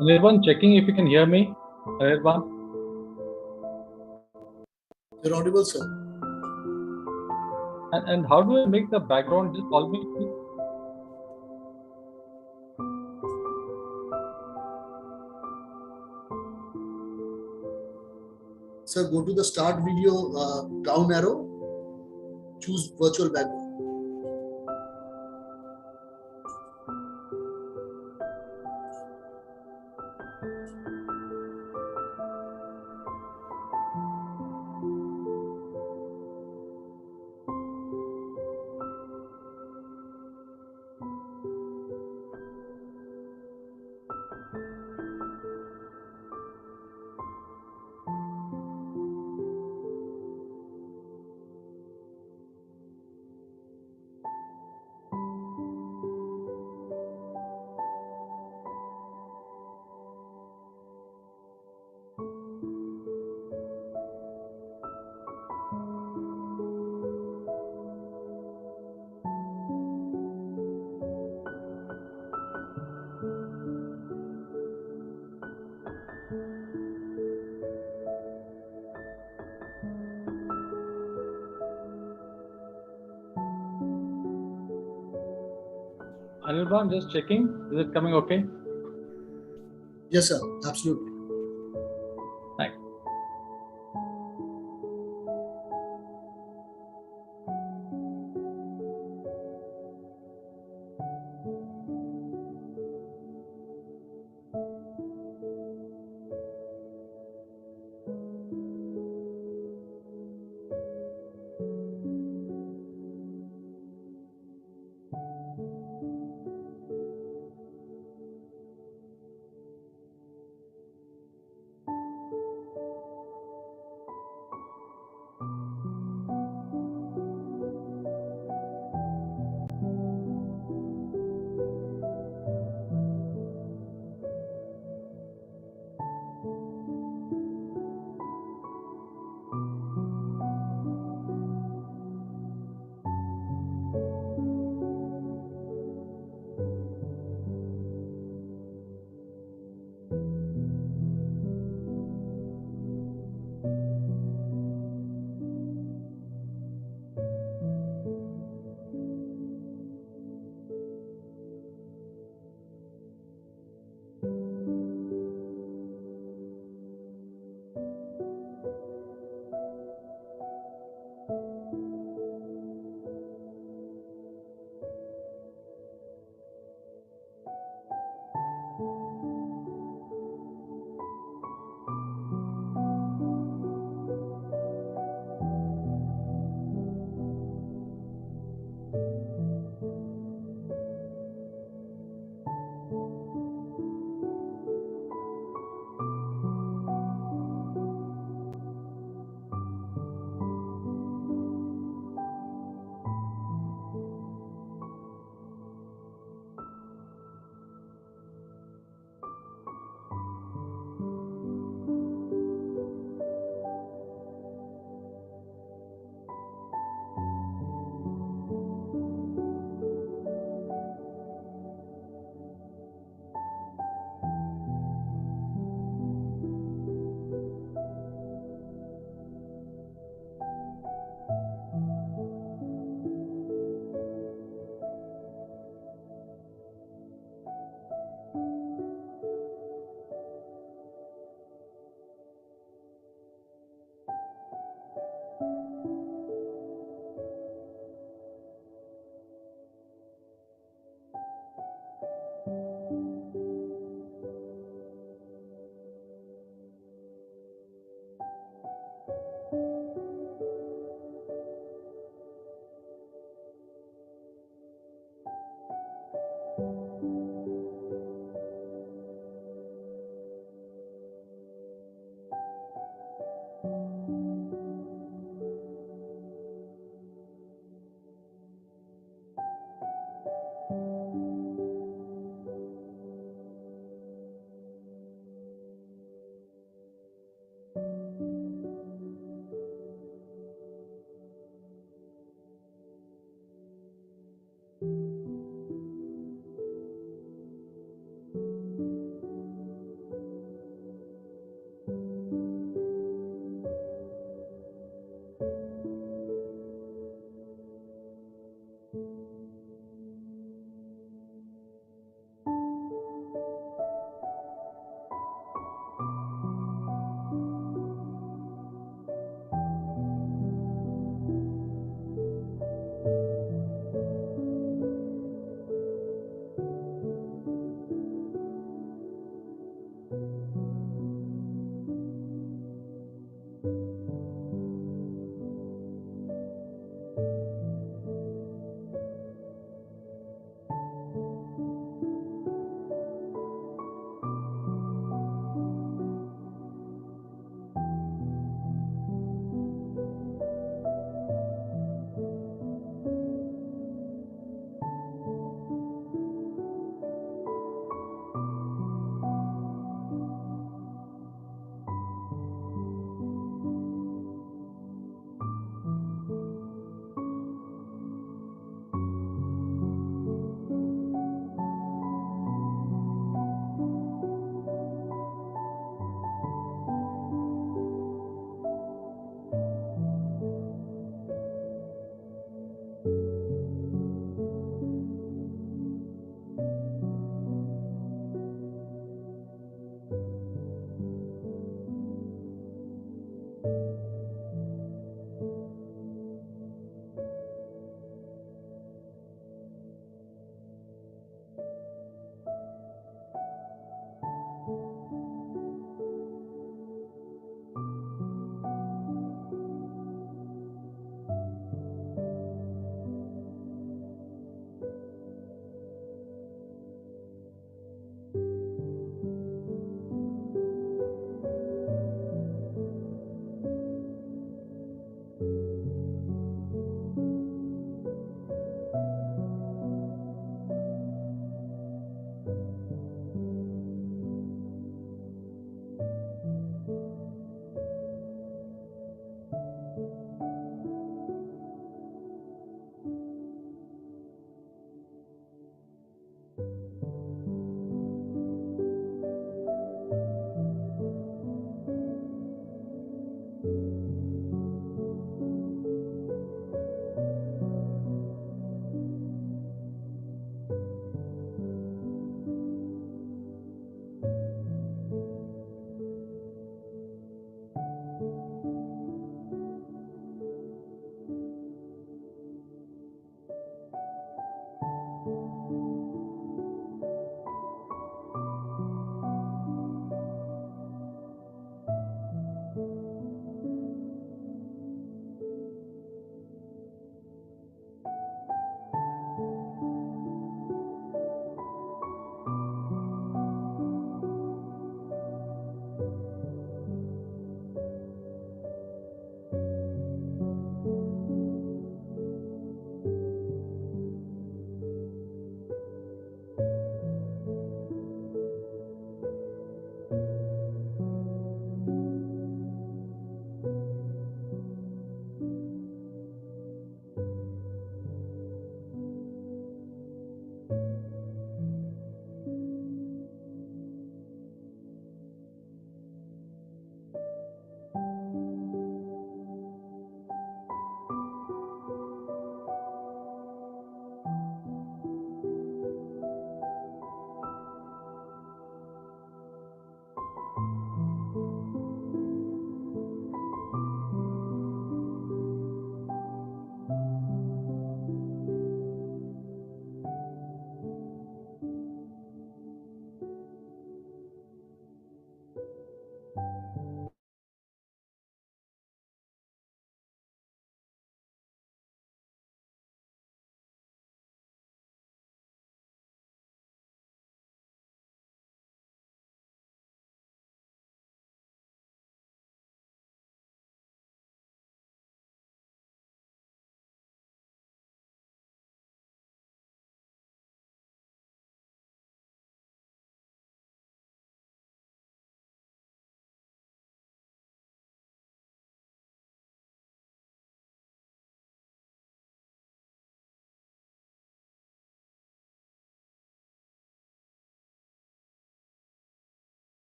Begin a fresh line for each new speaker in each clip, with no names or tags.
Anirban, checking if you can hear me. Anirban?
You're audible, sir.
And how do I make the background just always?
Sir, go to the start video down arrow, choose virtual background.
Anirban, just checking. Is it coming okay?
Yes, sir. Absolutely.
Thanks.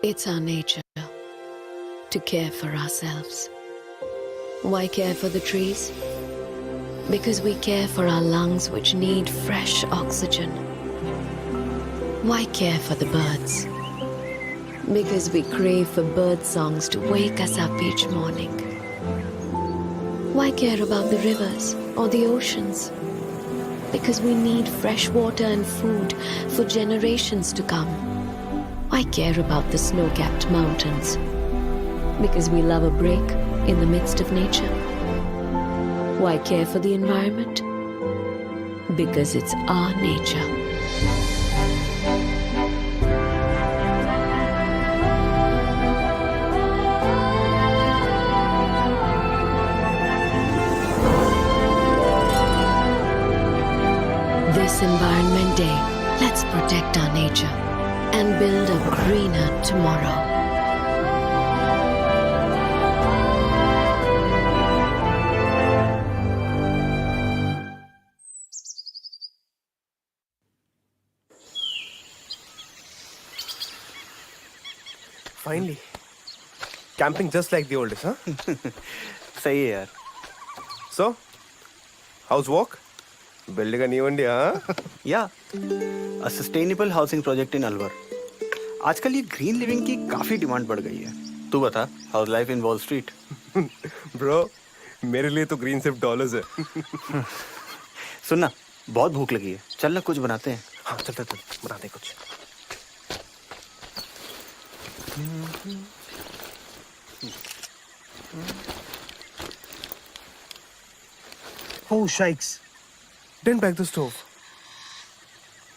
It's our nature to care for ourselves. Why care for the trees? Because we care for our lungs which need fresh oxygen. Why care for the birds? Because we crave for bird songs to wake us up each morning. Why care about the rivers or the oceans? Because we need fresh water and food for generations to come. Why care about the snow-capped mountains? Because we love a break in the midst of nature. Why care for the environment? Because it's our nature. This Environment Day, let's protect our nature and build a greener tomorrow.
Finally. Camping just like the old days, huh?
सही है यार.
So, how's work? Building a new India, huh?
Yeah, a sustainable housing project in Alwar. आजकल ये green living की काफी demand बढ़ गई है. तू बता, house life in wall street?
Bro, मेरे लिए तो ग्रीन सिर्फ डॉलर्स है.
सुनना, बहुत भूख लगी है. चल ना कुछ बनाते हैं.
हाँ, चल बनाते हैं कुछ.
Oh, shikes.
Didn't pack the stove.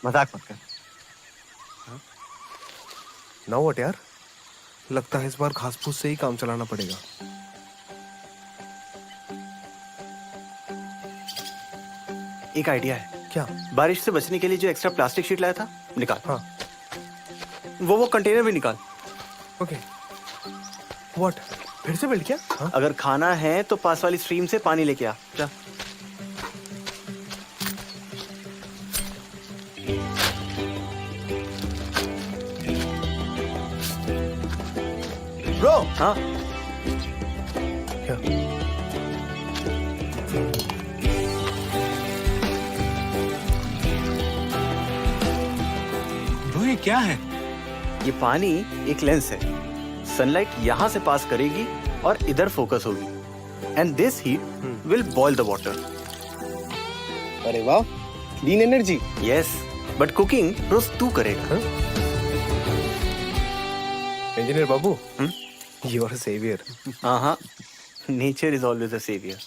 मजाक मत कर.
Now what यार? लगता है इस बार घास फूस से ही काम चलाना पड़ेगा.
एक आइडिया है.
क्या?
बारिश से बचने के लिए जो एक्स्ट्रा प्लास्टिक शीट लाया था, निकाल.
हाँ.
वो कंटेनर भी निकाल.
Okay. What? फिर से बिल्ड किया? हाँ?
अगर खाना है तो पास वाली स्ट्रीम से पानी लेके आ. जा.
Bro!
हाँ.
क्या?
Bro, ये क्या है?
ये पानी एक लेंस है. सनलाइट यहाँ से पास करेगी और इधर फोकस होगी. And this heat will boil the water.
अरे वाह, clean energy.
Yes, but cooking रोज तू करेगा.
इंजीनियर बाबू, यू आर अ सेवियर.
हाँ, nature is always a saviour.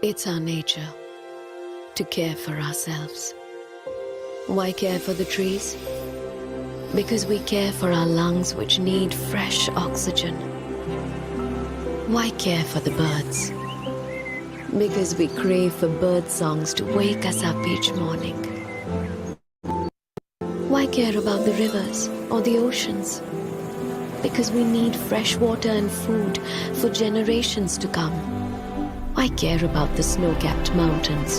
It's our nature to care for ourselves. Why care for the trees? Because we care for our lungs which need fresh oxygen. Why care for the birds? Because we crave for bird songs to wake us up each morning. Why care about the rivers or the oceans? Because we need fresh water and food for generations to come. Why care about the snow-capped mountains?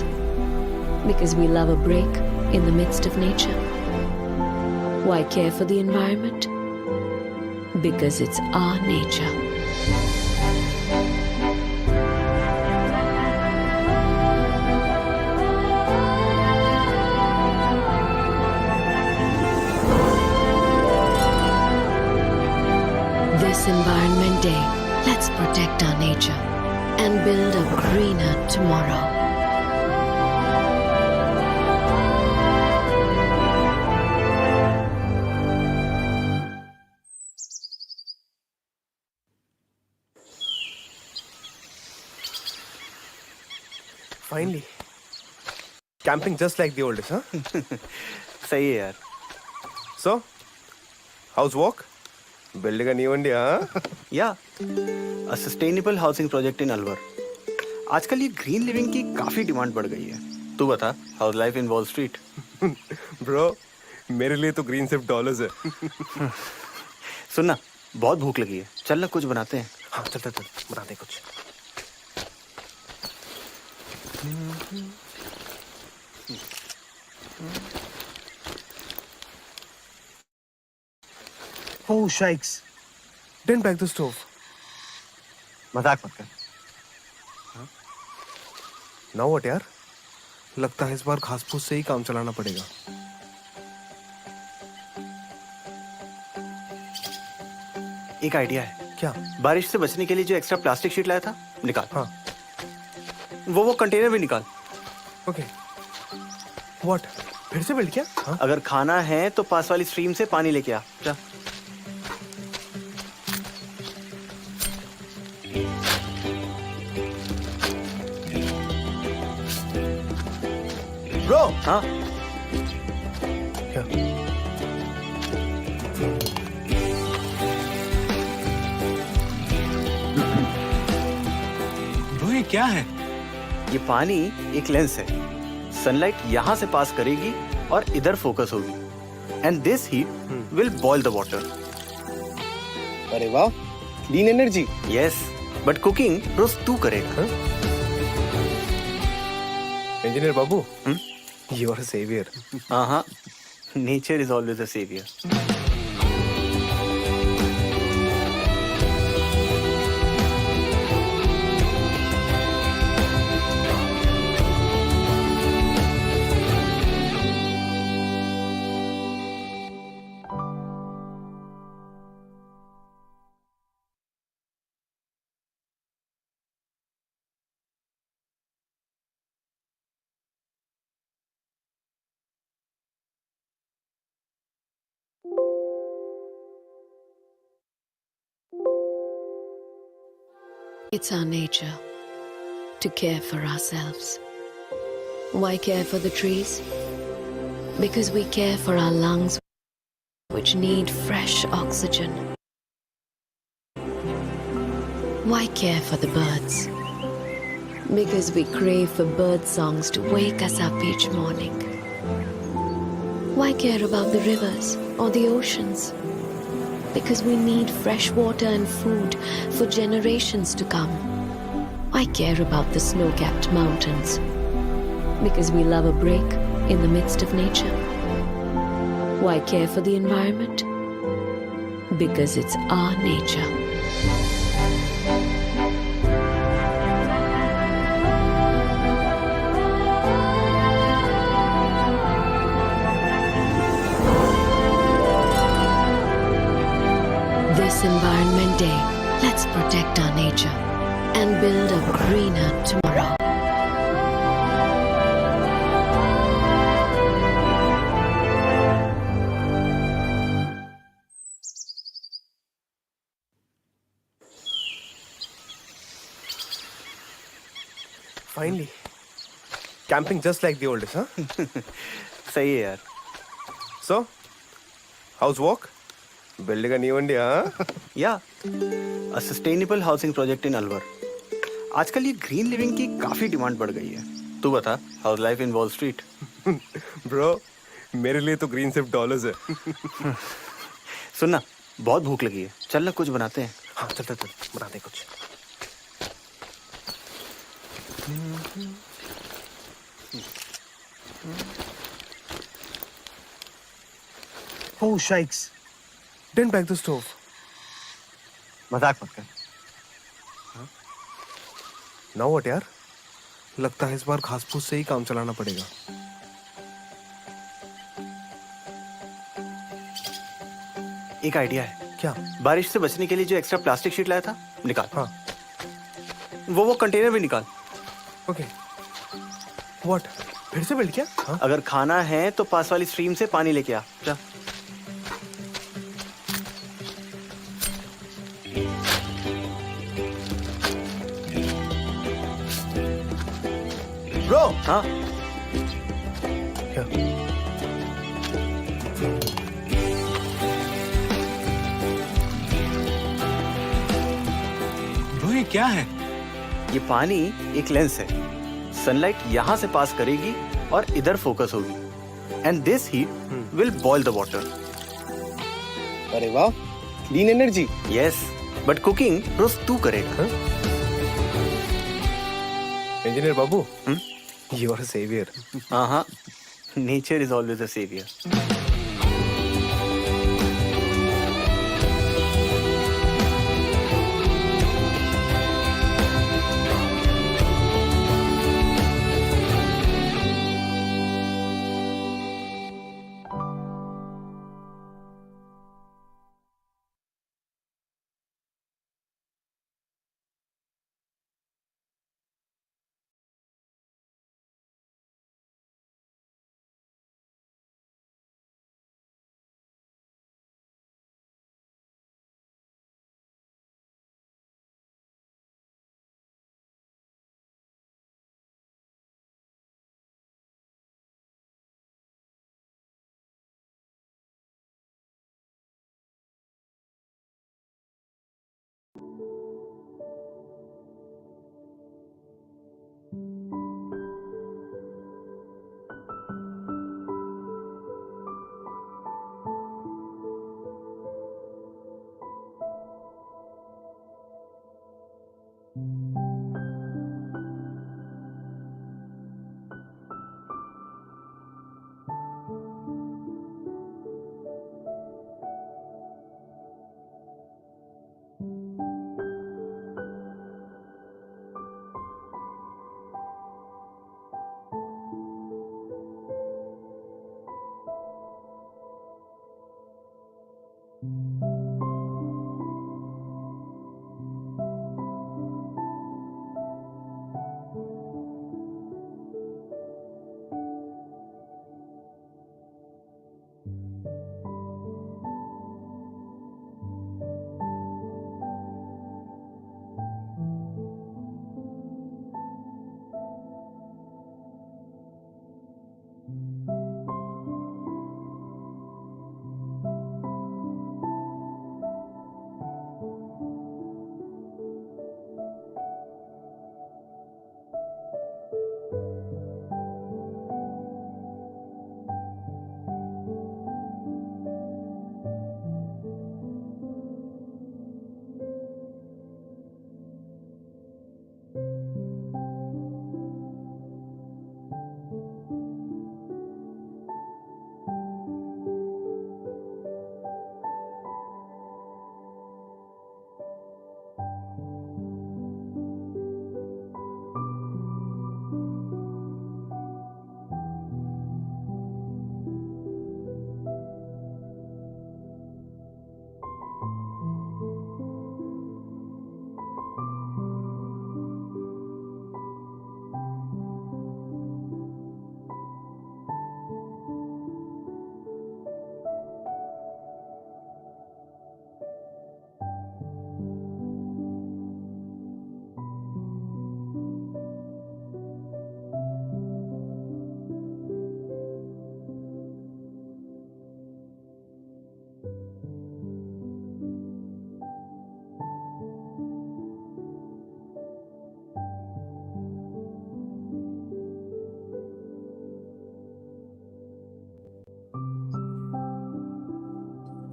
Because we love a break in the midst of nature. Why care for the environment? Because it's our nature. This Environment Day, let's protect our nature and build a greener tomorrow.
Finally. Camping just like the old days, huh?
सही है यार.
So, how's work? Building a new India, huh?
Yeah, a sustainable housing project in Alwar. आजकल ये green living की काफी demand बढ़ गई है. तू बता, house life in wall street?
Bro, मेरे लिए तो ग्रीन सिर्फ डॉलर्स है.
सुनना, बहुत भूख लगी है. चल ना कुछ बनाते हैं.
हाँ चल बनाते हैं कुछ.
Oh, shikes.
Didn't back the stove.
मजाक मत कर.
Now what यार? लगता है इस बार घास फूस से ही काम चलाना पड़ेगा.
एक आइडिया है.
क्या?
बारिश से बचने के लिए जो एक्स्ट्रा प्लास्टिक शीट लाया था, निकाल.
हाँ.
वो कंटेनर भी निकाल.
Okay. What? फिर से बिल्ड किया? हाँ?
अगर खाना है तो पास वाली स्ट्रीम से पानी लेके आ. जा.
Bro.
हाँ.
क्या?
ब्रो ये क्या है?
ये पानी एक लेंस है. सनलाइट यहाँ से पास करेगी और इधर फोकस होगी. And this heat will boil the water.
अरे वाह, clean energy.
Yes, but cooking रोज तू करेगा.
इंजीनियर बाबू, यू आर अ सेवियर.
हाँ, nature is always a saviour.
It's our nature to care for ourselves. Why care for the trees? Because we care for our lungs, which need fresh oxygen. Why care for the birds? Because we crave for bird songs to wake us up each morning. Why care about the rivers or the oceans? Because we need fresh water and food for generations to come. Why care about the snow-capped mountains? Because we love a break in the midst of nature. Why care for the environment? Because it's our nature. This Environment Day, let's protect our nature and build a greener tomorrow.
Finally. Camping just like the old days, huh?
सही है यार.
So, how's work? Building a new India, huh?
या a sustainable housing project in Alwar. आजकल ये green living की काफी demand बढ़ गई है. तू बता, house life in wall street?
Bro, मेरे लिए तो ग्रीन सिर्फ डॉलर्स है.
सुनना, बहुत भूख लगी है. चल ना कुछ बनाते हैं.
हाँ चल बनाते हैं कुछ.
Oh, shikes.
Didn't back the stove.
मजाक मत कर.
Now what यार? लगता है इस बार घास फूस से ही काम चलाना पड़ेगा.
एक आइडिया है.
क्या?
बारिश से बचने के लिए जो एक्स्ट्रा प्लास्टिक शीट लाया था, निकाल.
हाँ.
वो कंटेनर भी निकाल.
Okay. What? फिर से बिल्ड किया? हाँ?
अगर खाना है तो पास वाली स्ट्रीम से पानी लेके आ. जा. हाँ
ब्रो ये क्या है?
ये पानी एक लेंस है। सनलाइट यहाँ से पास करेगी और इधर फोकस होगी and this heat will boil the water.
अरे वाह, clean energy.
Yes, but cooking रोज तू करेगा।
इंजीनियर बाबू, यू आर सेवियर।
हाँ, nature is always a saviour.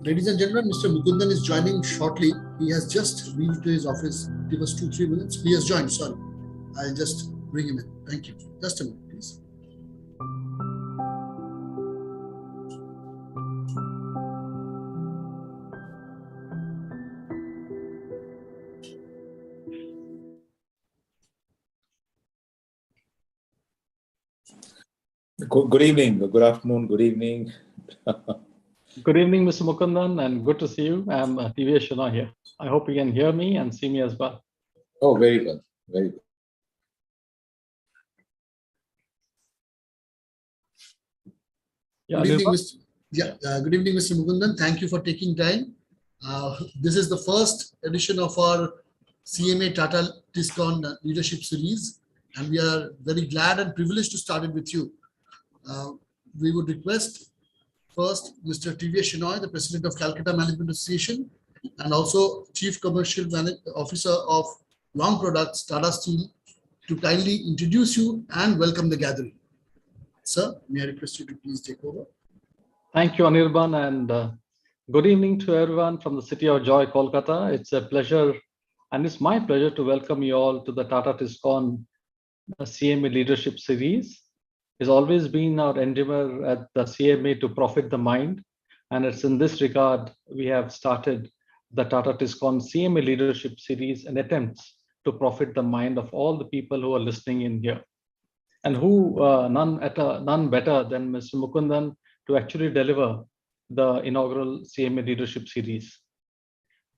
Ladies and gentlemen, Mr. Mukundan is joining shortly. He has just reached to his office. Give us 2-3 minutes. He has joined, sorry. I'll just bring him in. Thank you. Just a minute, please.
Good evening, good afternoon, good evening. Good evening, Mr. Mukundan, and good to see you. I'm TVS Shana here. I hope you can hear me and see me as well.
Oh, very well, very well.
Yeah,
Good evening, good evening, Mr. Mukundan. Thank you for taking time. This is the first edition of our CMA Tata TISCON Leadership Series, and we are very glad and privileged to start it with you. We would request first Mr. TVS Shenoy, the President of Calcutta Management Association, and also Chief Commercial Officer of Long Products, Tata Steel, to kindly introduce you and welcome the gathering. Sir, may I request you to please take over?
Thank you, Anirban, and good evening to everyone from the city of Joy, Kolkata. It's a pleasure, and it's my pleasure to welcome you all to the Tata TISCON CMA Leadership Series. It's always been our endeavor at the CMA to profit the mind, and it's in this regard we have started the Tata TISCON CMA Leadership Series and attempts to profit the mind of all the people who are listening in here, and who none better than Mr. Mukundan to actually deliver the inaugural CMA Leadership Series.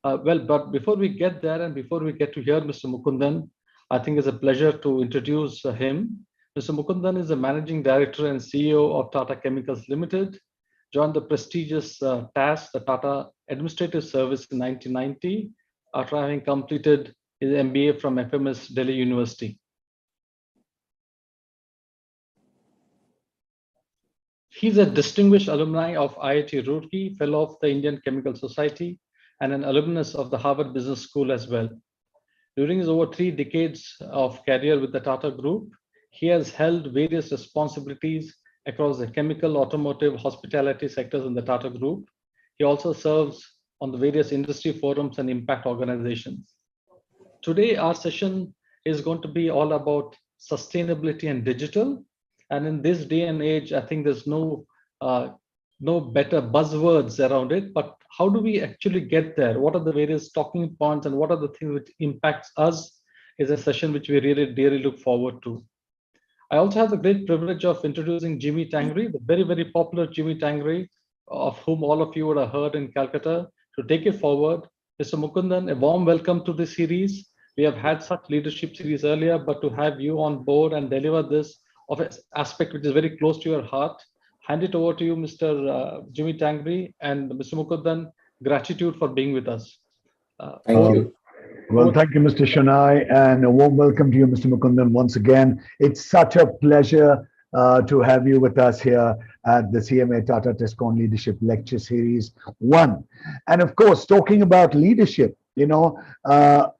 But before we get there and before we get to hear Mr. Mukundan, I think it's a pleasure to introduce him. Mr. Mukundan is the Managing Director and CEO of Tata Chemicals Limited, joined the prestigious TAS, the Tata Administrative Service, in 1990, after having completed his MBA from FMS Delhi University. He's a distinguished alumni of IIT Roorkee, fellow of the Indian Chemical Society, and an alumnus of the Harvard Business School as well. During his over 3 decades of career with the Tata Group, he has held various responsibilities across the chemical, automotive, hospitality sectors in the Tata Group. He also serves on the various industry forums and impact organizations. Today, our session is going to be all about sustainability and digital. And in this day and age, I think there's no better buzzwords around it, but how do we actually get there? What are the various talking points and what are the things which impacts us is a session which we really dearly look forward to. I also have the great privilege of introducing Jimmy Tangri, the very, very popular Jimmy Tangri, of whom all of you would have heard in Calcutta, to take it forward. Mr. Mukundan, a warm welcome to this series. We have had such leadership series earlier, but to have you on board and deliver this of an aspect which is very close to your heart, hand it over to you, Mr. Jimmy Tangri, and Mr. Mukundan, gratitude for being with us.
Thank you.
Well, thank you, Mr. Shenoy, and a warm welcome to you, Mr. Mukundan, once again. It's such a pleasure to have you with us here at the CMA Tata TISCON Leadership Lecture Series 1. And of course, talking about leadership, you know,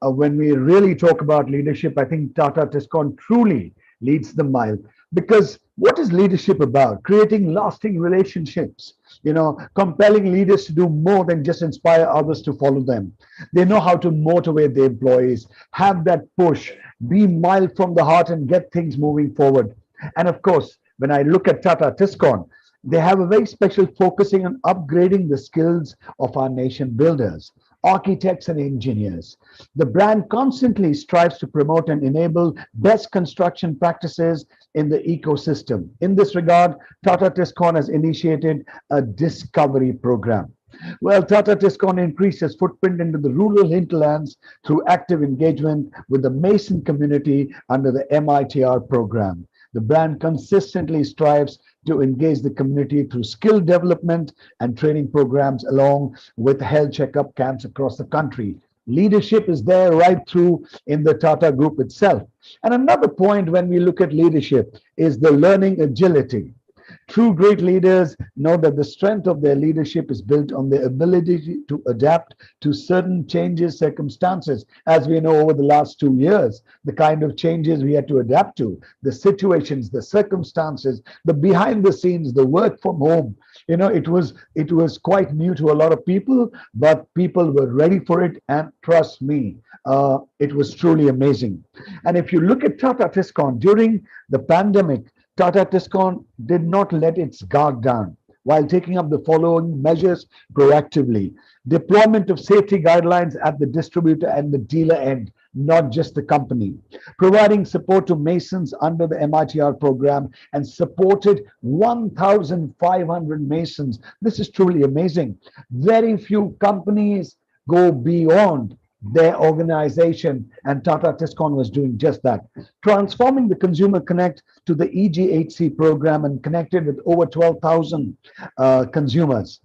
when we really talk about leadership, I think Tata TISCON truly leads the mile. Because what is leadership about? Creating lasting relationships, you know, compelling leaders to do more than just inspire others to follow them. They know how to motivate their employees, have that push, be mild from the heart and get things moving forward. And of course, when I look at Tata TISCON, they have a very special focusing on upgrading the skills of our nation builders, architects and engineers. The brand constantly strives to promote and enable best construction practices in the ecosystem. In this regard, Tata TISCON has initiated a discovery program. Well, Tata TISCON increased its footprint into the rural hinterlands through active engagement with the Mason community under the MITR program. The brand consistently strives to engage the community through skill development and training programs, along with health checkup camps across the country. Leadership is there right through in the Tata Group itself. And another point when we look at leadership is the learning agility. True great leaders know that the strength of their leadership is built on their ability to adapt to certain changes, circumstances. As we know, over the last 2 years, the kind of changes we had to adapt to, the situations, the circumstances, the behind the scenes, the work from home. You know, it was quite new to a lot of people, but people were ready for it. And trust me, it was truly amazing. And if you look at Tata TISCON during the pandemic, Tata TISCON did not let its guard down while taking up the following measures proactively. Deployment of safety guidelines at the distributor and the dealer end, not just the company. Providing support to Masons under the MITR program and supported 1,500 Masons. This is truly amazing. Very few companies go beyond their organization, and Tata TISCON was doing just that. Transforming the consumer connect to the EGHC program and connected with over 12,000 consumers.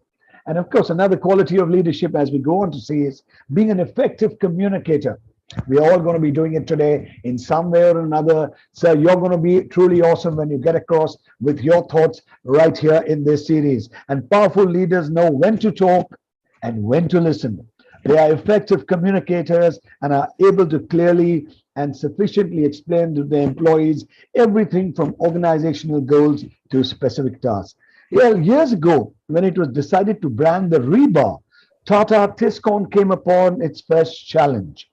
And of course, another quality of leadership as we go on to see is being an effective communicator. We're all going to be doing it today in some way or another. So you're going to be truly awesome when you get across with your thoughts right here in this series. And powerful leaders know when to talk and when to listen. They are effective communicators and are able to clearly and sufficiently explain to their employees everything from organizational goals to specific tasks. Well, years ago, when it was decided to brand the rebar, Tata TISCON came upon its first challenge.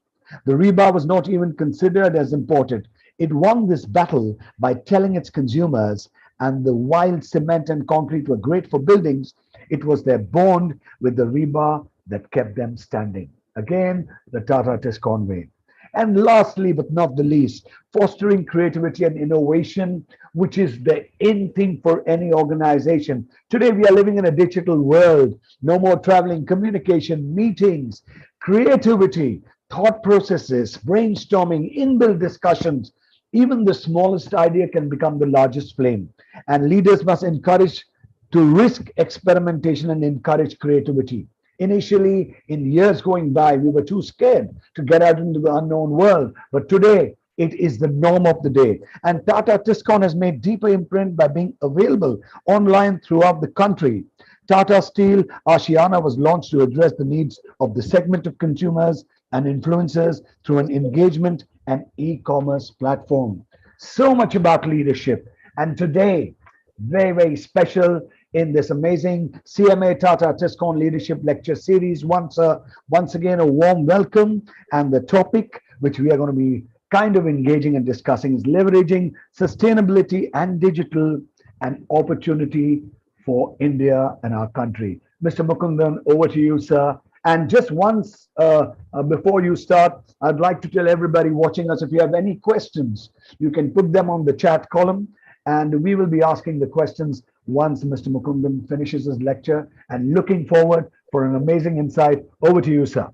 The rebar was not even considered as important. It won this battle by telling its consumers, and the while cement and concrete were great for buildings, it was their bond with the rebar that kept them standing. Again, the Tata Tiscon way. And lastly, but not the least, fostering creativity and innovation, which is the in thing for any organization. Today, we are living in a digital world. No more traveling, communication, meetings, creativity, thought processes, brainstorming, inbuilt discussions. Even the smallest idea can become the largest flame. And leaders must encourage to risk experimentation and encourage creativity. Initially, in years going by, we were too scared to get out into the unknown world. But today, it is the norm of the day. And Tata Tiscon has made deeper imprint by being available online throughout the country. Tata Steel Ashiana was launched to address the needs of the segment of consumers and influencers through an engagement and e-commerce platform. So much about leadership. And today, very, very special in this amazing CMA Tata Tiscon Leadership Lecture Series. Once again, a warm welcome. And the topic which we are going to be kind of engaging and discussing is leveraging sustainability and digital and opportunity for India and our country. Mr. Mukundan, over to you, sir. And just once before you start, I'd like to tell everybody watching us, if you have any questions, you can put them on the chat column, and we will be asking the questions once Mr. Mukundan finishes his lecture, and looking forward for an amazing insight. Over to you, sir.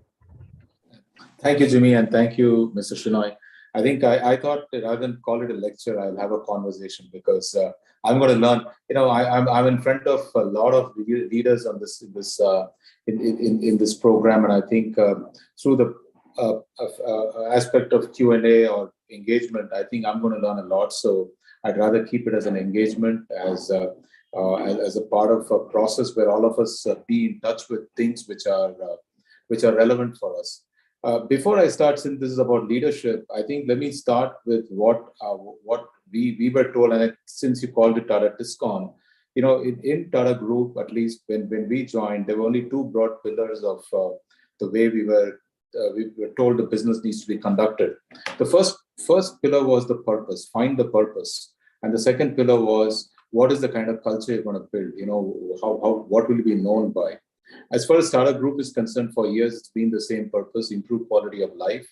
Thank you, Jimmy, and thank you, Mr. Shinoy. I think I thought that rather than call it a lecture, I'll have a conversation because I'm going to learn. I'm in front of a lot of leaders on in this program, and I think through the aspect of Q&A or engagement, I think I'm going to learn a lot. So I'd rather keep it as an engagement, as a part of a process where all of us be in touch with things which are relevant for us. Before I start, since this is about leadership, I think let me start with what we were told, and since you called it Tata TISCON, in Tata Group, at least when we joined, there were only two broad pillars of the way we were told the business needs to be conducted. The first pillar was the purpose, find the purpose, and the second pillar was what is the kind of culture you're going to build. What will you be known by? As far as Tata Group is concerned, for years, it's been the same purpose, improve quality of life.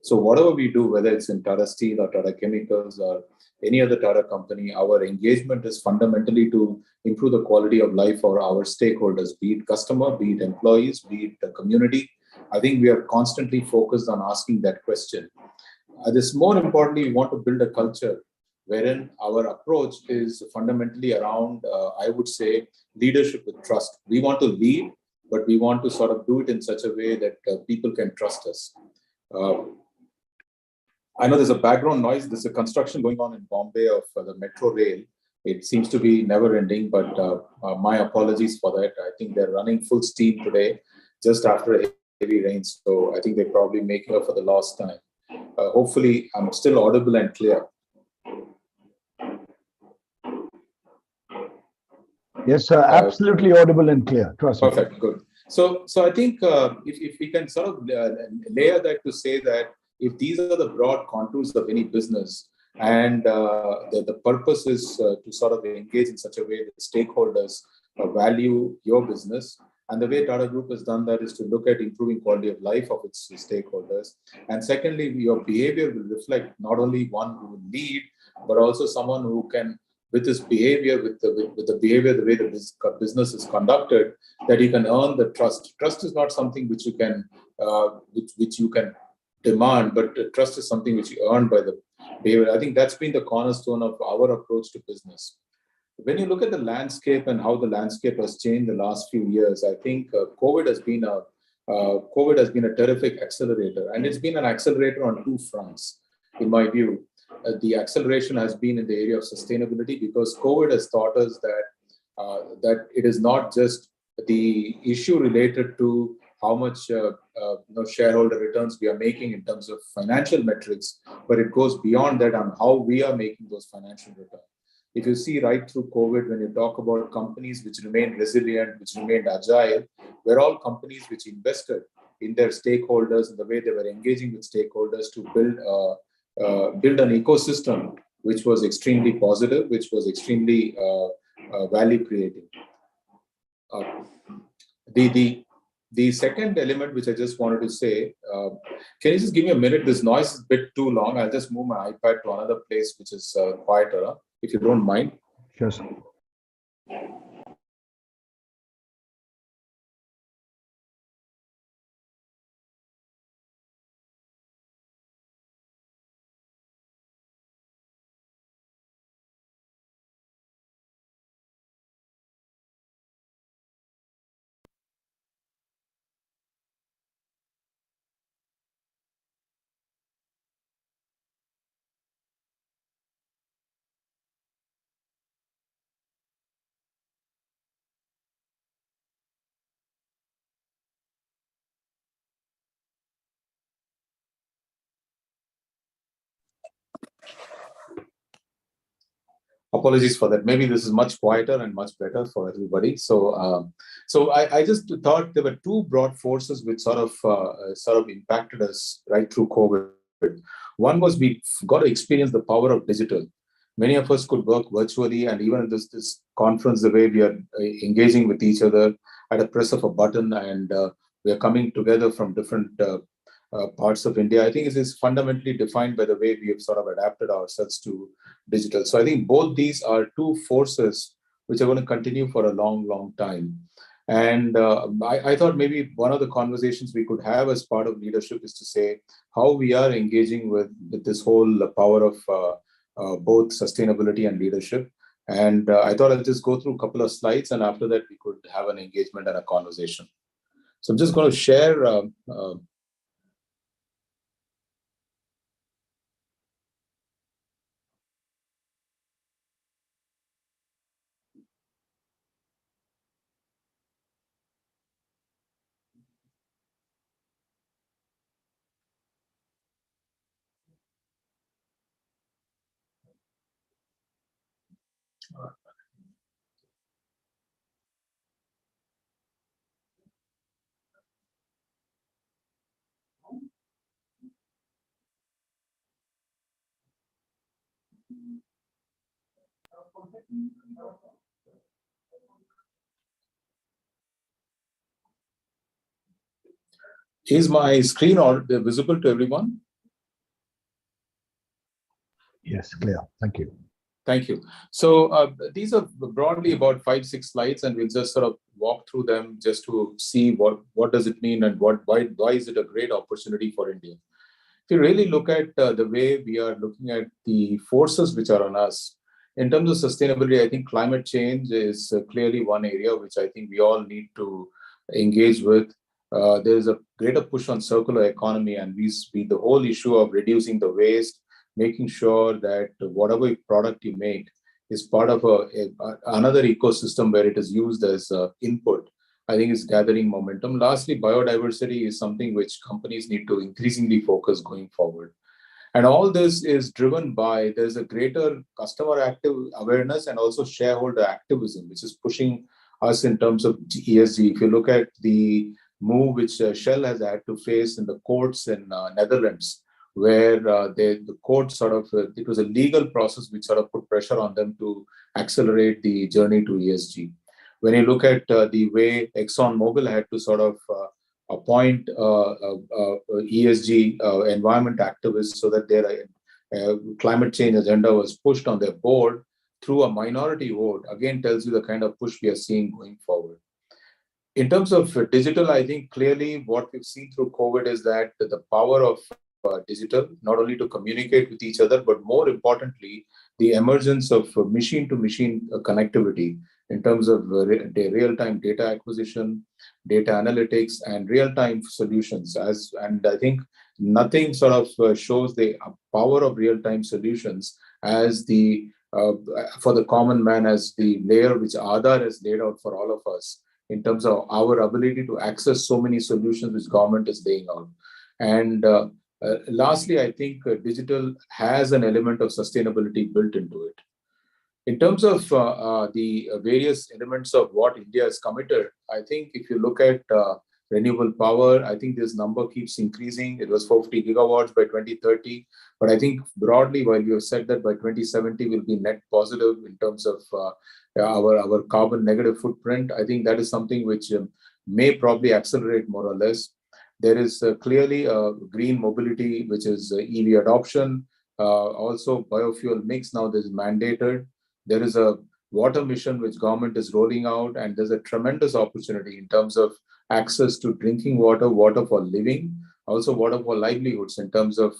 So whatever we do, whether it's in Tata Steel or Tata Chemicals or any other Tata company, our engagement is fundamentally to improve the quality of life for our stakeholders, be it customer, be it employees, be it the community. I think we are constantly focused on asking that question. This more importantly, we want to build a culture wherein our approach is fundamentally around, I would say, leadership with trust. We want to lead, but we want to sort of do it in such a way that people can trust us. I know there's a background noise. There's a construction going on in Bombay of the metro rail. It seems to be never ending, but my apologies for that. I think they're running full steam today, just after a heavy rain. So I think they're probably making up for the lost time. Hopefully, I'm still audible and clear.
Yes, sir. Absolutely audible and clear. Trust me.
Perfect. Good. So I think if we can sort of layer that to say that if these are the broad contours of any business, and the purpose is to sort of engage in such a way that stakeholders value your business, and the way Tata Group has done that is to look at improving quality of life of its stakeholders. And secondly, your behavior will reflect not only one who will lead, but also someone who can, with his behavior, with the behavior, the way the business is conducted, that you can earn the trust. Trust is not something which you can which you can demand, but trust is something which you earn by the behavior. I think that's been the cornerstone of our approach to business. When you look at the landscape and how the landscape has changed the last few years, I think COVID has been a COVID has been a terrific accelerator, and it's been an accelerator on two fronts, in my view. The acceleration has been in the area of sustainability, because COVID has taught us that it is not just the issue related to how much shareholder returns we are making in terms of financial metrics, but it goes beyond that on how we are making those financial returns. If you see right through COVID, when you talk about companies which remained resilient, which remained agile, were all companies which invested in their stakeholders and the way they were engaging with stakeholders to build an ecosystem which was extremely positive, which was extremely value creating. The second element which I just wanted to say, can you just give me a minute? This noise is a bit too long. I'll just move my iPad to another place which is quieter, if you don't mind.
Sure, sir.
Apologies for that. Maybe this is much quieter and much better for everybody. So I just thought there were two broad forces which sort of impacted us right through COVID. One was we got to experience the power of digital. Many of us could work virtually, and even in this conference, the way we are engaging with each other at a press of a button, and we are coming together from different parts of India, I think it is fundamentally defined by the way we have sort of adapted ourselves to digital. So I think both these are two forces which are going to continue for a long, long time. And I thought maybe one of the conversations we could have as part of leadership is to say how we are engaging with this whole power of both sustainability and leadership. And I thought I'll just go through a couple of slides, and after that we could have an engagement and a conversation. So I'm just going to share. Is my screen visible to everyone?
Yes, clear. Thank you.
Thank you. So these are broadly about 5-6 slides, and we'll just sort of walk through them just to see what does it mean and why is it a great opportunity for India. If you really look at the way we are looking at the forces which are on us, in terms of sustainability, I think climate change is clearly one area which I think we all need to engage with. There's a greater push on circular economy, and the whole issue of reducing the waste, making sure that whatever product you make is part of another ecosystem where it is used as input, I think is gathering momentum. Lastly, biodiversity is something which companies need to increasingly focus going forward. And all this is driven by, there's a greater customer active awareness and also shareholder activism, which is pushing us in terms of ESG. If you look at the move which Shell has had to face in the courts in Netherlands, where the court it was a legal process which sort of put pressure on them to accelerate the journey to ESG. When you look at the way ExxonMobil had to sort of appoint ESG environment activists so that their climate change agenda was pushed on their board through a minority vote, again tells you the kind of push we are seeing going forward. In terms of digital, I think clearly what we've seen through COVID is that the power of digital, not only to communicate with each other, but more importantly, the emergence of machine-to-machine connectivity in terms of real-time data acquisition, data analytics, and real-time solutions. And I think nothing sort of shows the power of real-time solutions as the for the common man, as the layer which Aadhaar has laid out for all of us in terms of our ability to access so many solutions which government is laying out. And lastly, I think digital has an element of sustainability built into it. In terms of the various elements of what India has committed, I think if you look at renewable power, I think this number keeps increasing. It was 40 gigawatts by 2030. But I think broadly, while you have said that by 2070 will be net positive in terms of our carbon negative footprint, I think that is something which may probably accelerate more or less. There is clearly green mobility, which is EV adoption. Also, biofuel mix now is mandated. There is a water mission which government is rolling out, and there's a tremendous opportunity in terms of access to drinking water, water for living, also water for livelihoods in terms of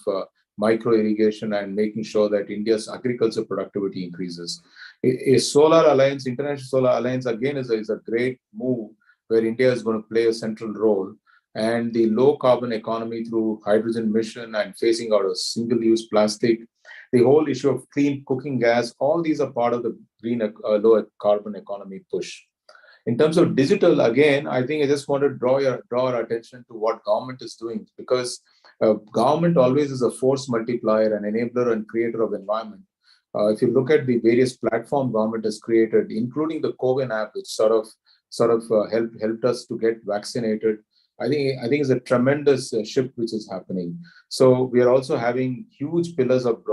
micro irrigation and making sure that India's agriculture productivity increases. A solar alliance, international solar alliance, again is a great move where India is going to play a central role. And the low carbon economy through hydrogen mission and phasing out of single-use plastic, the whole issue of clean cooking gas, all these are part of the green low carbon economy push. In terms of digital, again, I think I just want to draw our attention to what government is doing, because government always is a force multiplier, an enabler and creator of environment. If you look at the various platform government has created, including the COVID app, which sort of helped us to get vaccinated, I think it's a tremendous shift which is happening. So we are also having huge pillars of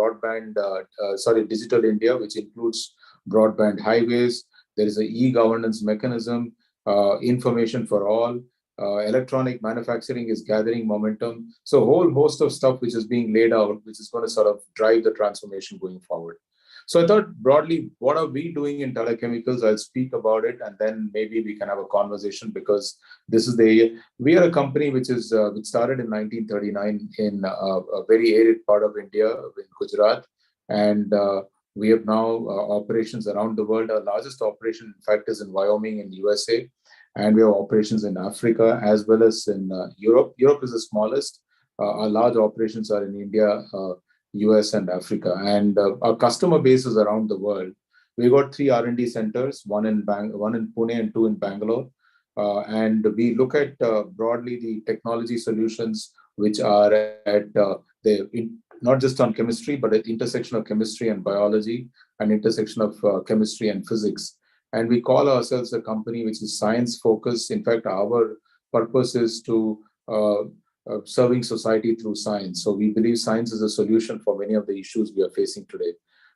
digital India, which includes broadband highways. There is an e-governance mechanism, information for all. Electronic manufacturing is gathering momentum. So a whole host of stuff which is being laid out, which is going to sort of drive the transformation going forward. So I thought broadly, what are we doing in Tata Chemicals? I'll speak about it, and then maybe we can have a conversation, because this is we are a company which started in 1939 in a very arid part of India, in Gujarat, and we have now operations around the world. Our largest operation, in fact, is in Wyoming in USA, and we have operations in Africa as well as in Europe. Europe is the smallest. Our large operations are in India, US and Africa, and our customer base is around the world. We got 3 R&D centers, one in Pune and 2 in Bangalore, and we look at broadly the technology solutions which are at not just on chemistry, but at the intersection of chemistry and biology, and intersection of chemistry and physics. And we call ourselves a company which is science focused. In fact, our purpose is to serving society through science. So we believe science is a solution for many of the issues we are facing today.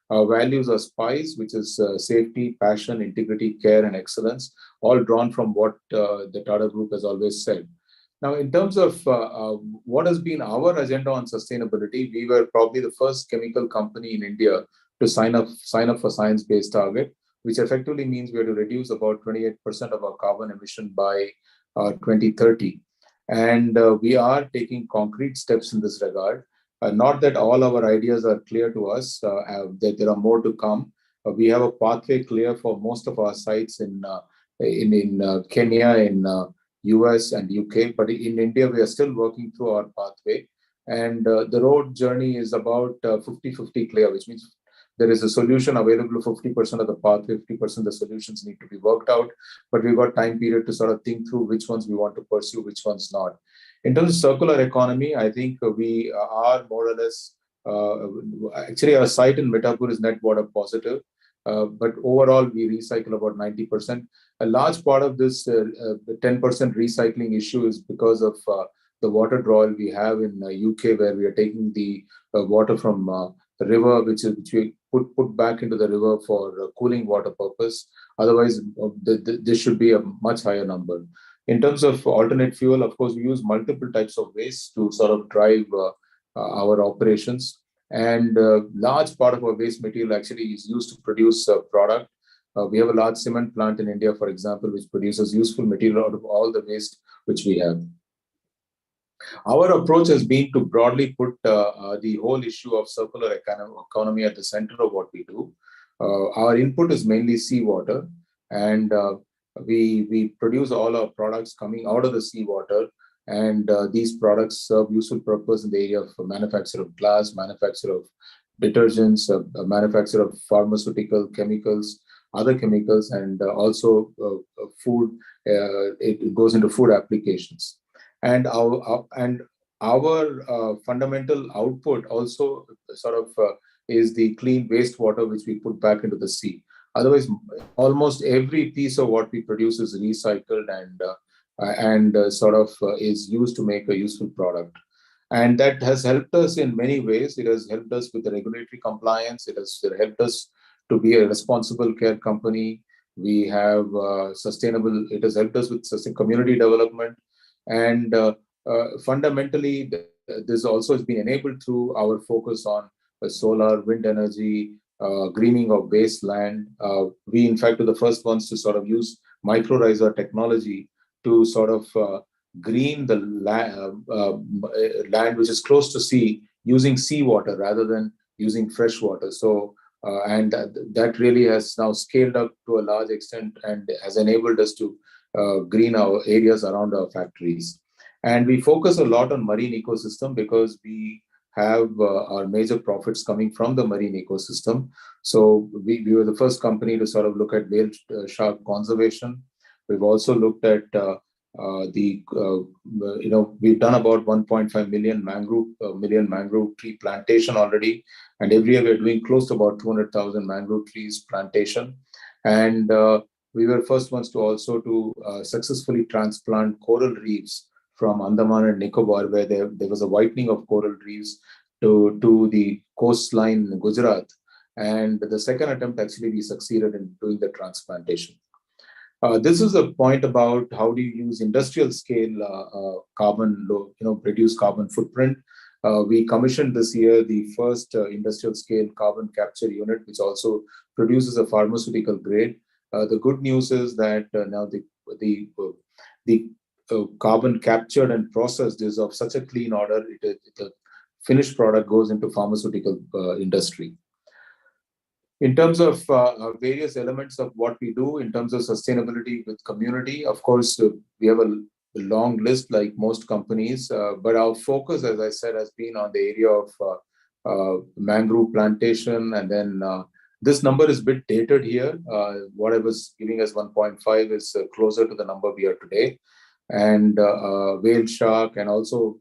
Our values are SPICE, which is safety, passion, integrity, care, and excellence, all drawn from what the Tata Group has always said. Now, in terms of what has been our agenda on sustainability, we were probably the first chemical company in India to sign up for science-based target, which effectively means we have to reduce about 28% of our carbon emission by 2030. And we are taking concrete steps in this regard. Not that all our ideas are clear to us, that there are more to come. We have a pathway clear for most of our sites in Kenya, in US and UK, but in India, we are still working through our pathway. And the road journey is about 50-50 clear, which means there is a solution available 50% of the path, 50% of the solutions need to be worked out, but we've got time period to sort of think through which ones we want to pursue, which ones not. In terms of circular economy, I think we are more or less, actually our site in Mitapur is net water positive, but overall we recycle about 90%. A large part of this 10% recycling issue is because of the water drawl we have in UK, where we are taking the water from the river, which we put back into the river for cooling water purpose. Otherwise, this should be a much higher number. In terms of alternate fuel, of course, we use multiple types of waste to sort of drive our operations. And large part of our waste material actually is used to produce a product. We have a large cement plant in India, for example, which produces useful material out of all the waste which we have. Our approach has been to broadly put the whole issue of circular economy at the center of what we do. Our input is mainly seawater. and we produce all our products coming out of the seawater, and these products serve useful purpose in the area of manufacture of glass, manufacture of detergents, manufacture of pharmaceutical chemicals, other chemicals, and also food. It goes into food applications, and our fundamental output also sort of is the clean wastewater which we put back into the sea. Otherwise, almost every piece of what we produce is recycled and sort of is used to make a useful product. And that has helped us in many ways. It has helped us with the regulatory compliance. It has helped us to be a responsible care company. We have sustainable, it has helped us with community development. And fundamentally, this also has been enabled through our focus on solar, wind energy, greening of wasteland. We, in fact, were the first ones to sort of use mycorrhiza technology to sort of green the land which is close to sea using seawater rather than using fresh water. So, and that really has now scaled up to a large extent and has enabled us to green our areas around our factories. And we focus a lot on marine ecosystem because we have our major profits coming from the marine ecosystem. So we were the first company to sort of look at whale shark conservation. We've also looked at we've done about 1.5 million mangrove tree plantation already, and every year we're doing close to about 200,000 mangrove trees plantation. And we were first ones to also to successfully transplant coral reefs from Andaman and Nicobar, where there was a whitening of coral reefs to the coastline in Gujarat. And the second attempt, actually, we succeeded in doing the transplantation. This is a point about how do you use industrial scale carbon, reduce carbon footprint. We commissioned this year the first industrial scale carbon capture unit, which also produces a pharmaceutical grade. The good news is that now the carbon captured and processed is of such a clean order, the finished product goes into pharmaceutical industry. In terms of various elements of what we do in terms of sustainability with community, of course, we have a long list like most companies, but our focus, as I said, has been on the area of mangrove plantation. And then this number is a bit dated here. What I was giving as 1.5 is closer to the number we are today. And whale shark, and also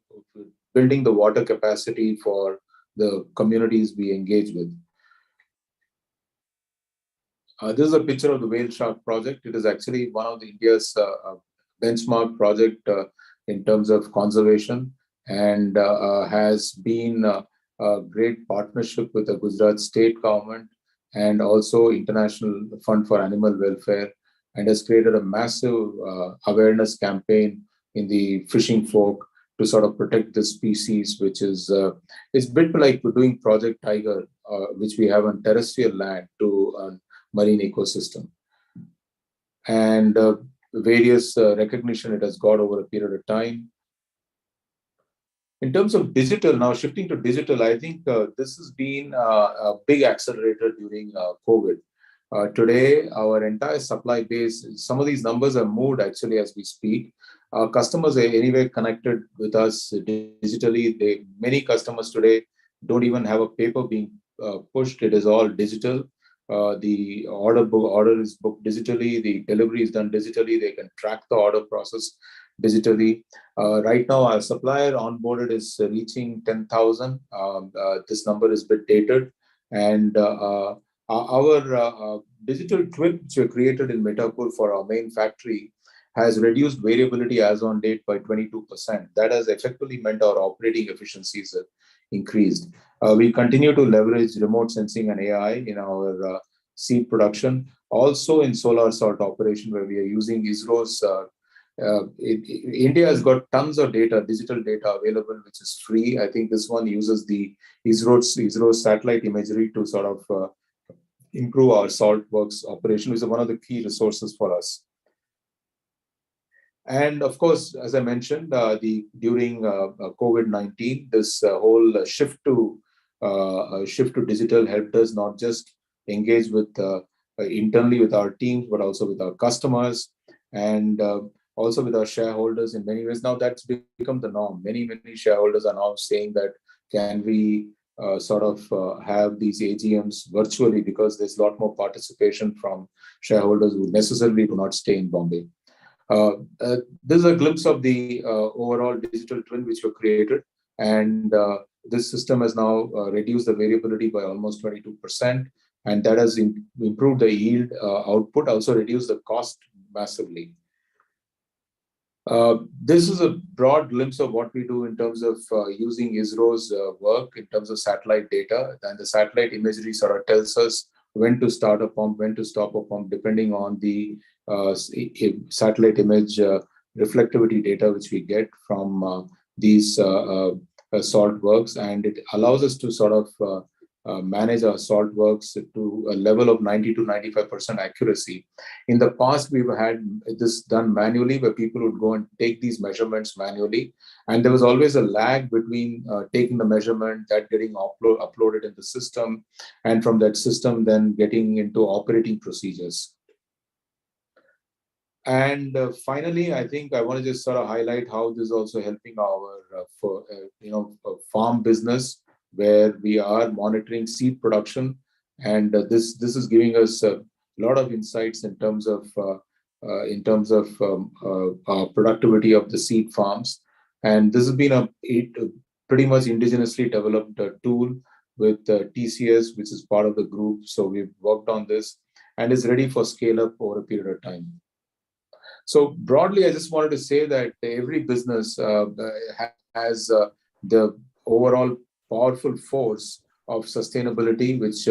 building the water capacity for the communities we engage with. This is a picture of the whale shark project. It is actually one of the India's benchmark project in terms of conservation, and has been a great partnership with the Gujarat state government and also International Fund for Animal Welfare, and has created a massive awareness campaign in the fishing folk to sort of protect this species, which is it's a bit like we're doing Project Tiger, which we have on terrestrial land to marine ecosystem. And various recognition it has got over a period of time. In terms of digital, now shifting to digital, I think this has been a big accelerator during COVID. Today, our entire supply base, some of these numbers are moved actually as we speak. Our customers are anyway connected with us digitally. Many customers today don't even have a paper being pushed. It is all digital. The order is booked digitally. The delivery is done digitally. They can track the order process digitally. Right now, our supplier onboarded is reaching 10,000. This number is a bit dated. And our digital twin, which we created in Metapur for our main factory, has reduced variability as on date by 22%. That has effectively meant our operating efficiencies have increased. We continue to leverage remote sensing and AI in our seed production, also in solar salt operation, where we are using ISRO's. India has got tons of data, digital data available, which is free. I think this one uses the ISRO's satellite imagery to sort of improve our salt works operation, which is one of the key resources for us. And of course, as I mentioned, during COVID-19, this whole shift to digital helped us not just engage with internally with our teams, but also with our customers, and also with our shareholders in many ways. Now that's become the norm. Many shareholders are now saying that, can we have these AGMs virtually, because there's a lot more participation from shareholders who necessarily do not stay in Bombay. This is a glimpse of the overall digital twin which were created, and this system has now reduced the variability by almost 22%, and that has improved the yield output, also reduced the cost massively. This is a broad glimpse of what we do in terms of using ISRO's work in terms of satellite data. And the satellite imagery sort of tells us when to start a pump, when to stop a pump, depending on the satellite image reflectivity data which we get from these salt works. And it allows us to sort of manage our salt works to a level of 90 to 95% accuracy. In the past, we've had this done manually, where people would go and take these measurements manually. And there was always a lag between taking the measurement, that getting uploaded in the system, and from that system then getting into operating procedures. And finally, I think I want to just sort of highlight how this is also helping our farm business, where we are monitoring seed production, and this is giving us a lot of insights in terms of productivity of the seed farms. And this has been a pretty much indigenously developed tool with TCS, which is part of the group. So we've worked on this, and is ready for scale up over a period of time. So broadly, I just wanted to say that every business has the overall powerful force of sustainability, which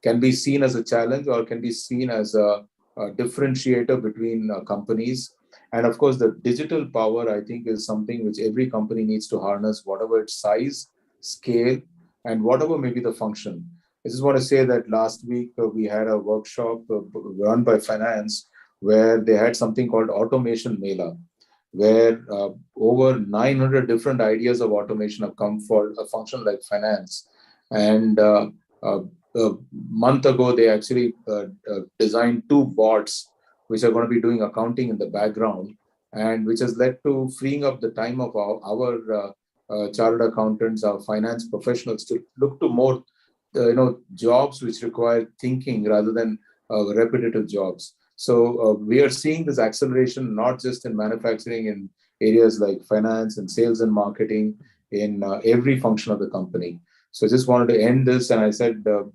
can be seen as a challenge or can be seen as a differentiator between companies. And of course, the digital power, I think, is something which every company needs to harness, whatever its size, scale, and whatever may be the function. I just want to say that last week we had a workshop run by finance, where they had something called Automation Mela, where over 900 different ideas of automation have come for a function like finance. And a month ago, they actually designed 2 bots, which are going to be doing accounting in the background, and which has led to freeing up the time of our chartered accountants, our finance professionals, to look to more jobs which require thinking rather than repetitive jobs. So we are seeing this acceleration, not just in manufacturing, in areas like finance and sales and marketing, in every function of the company. So I just wanted to end this, and I said the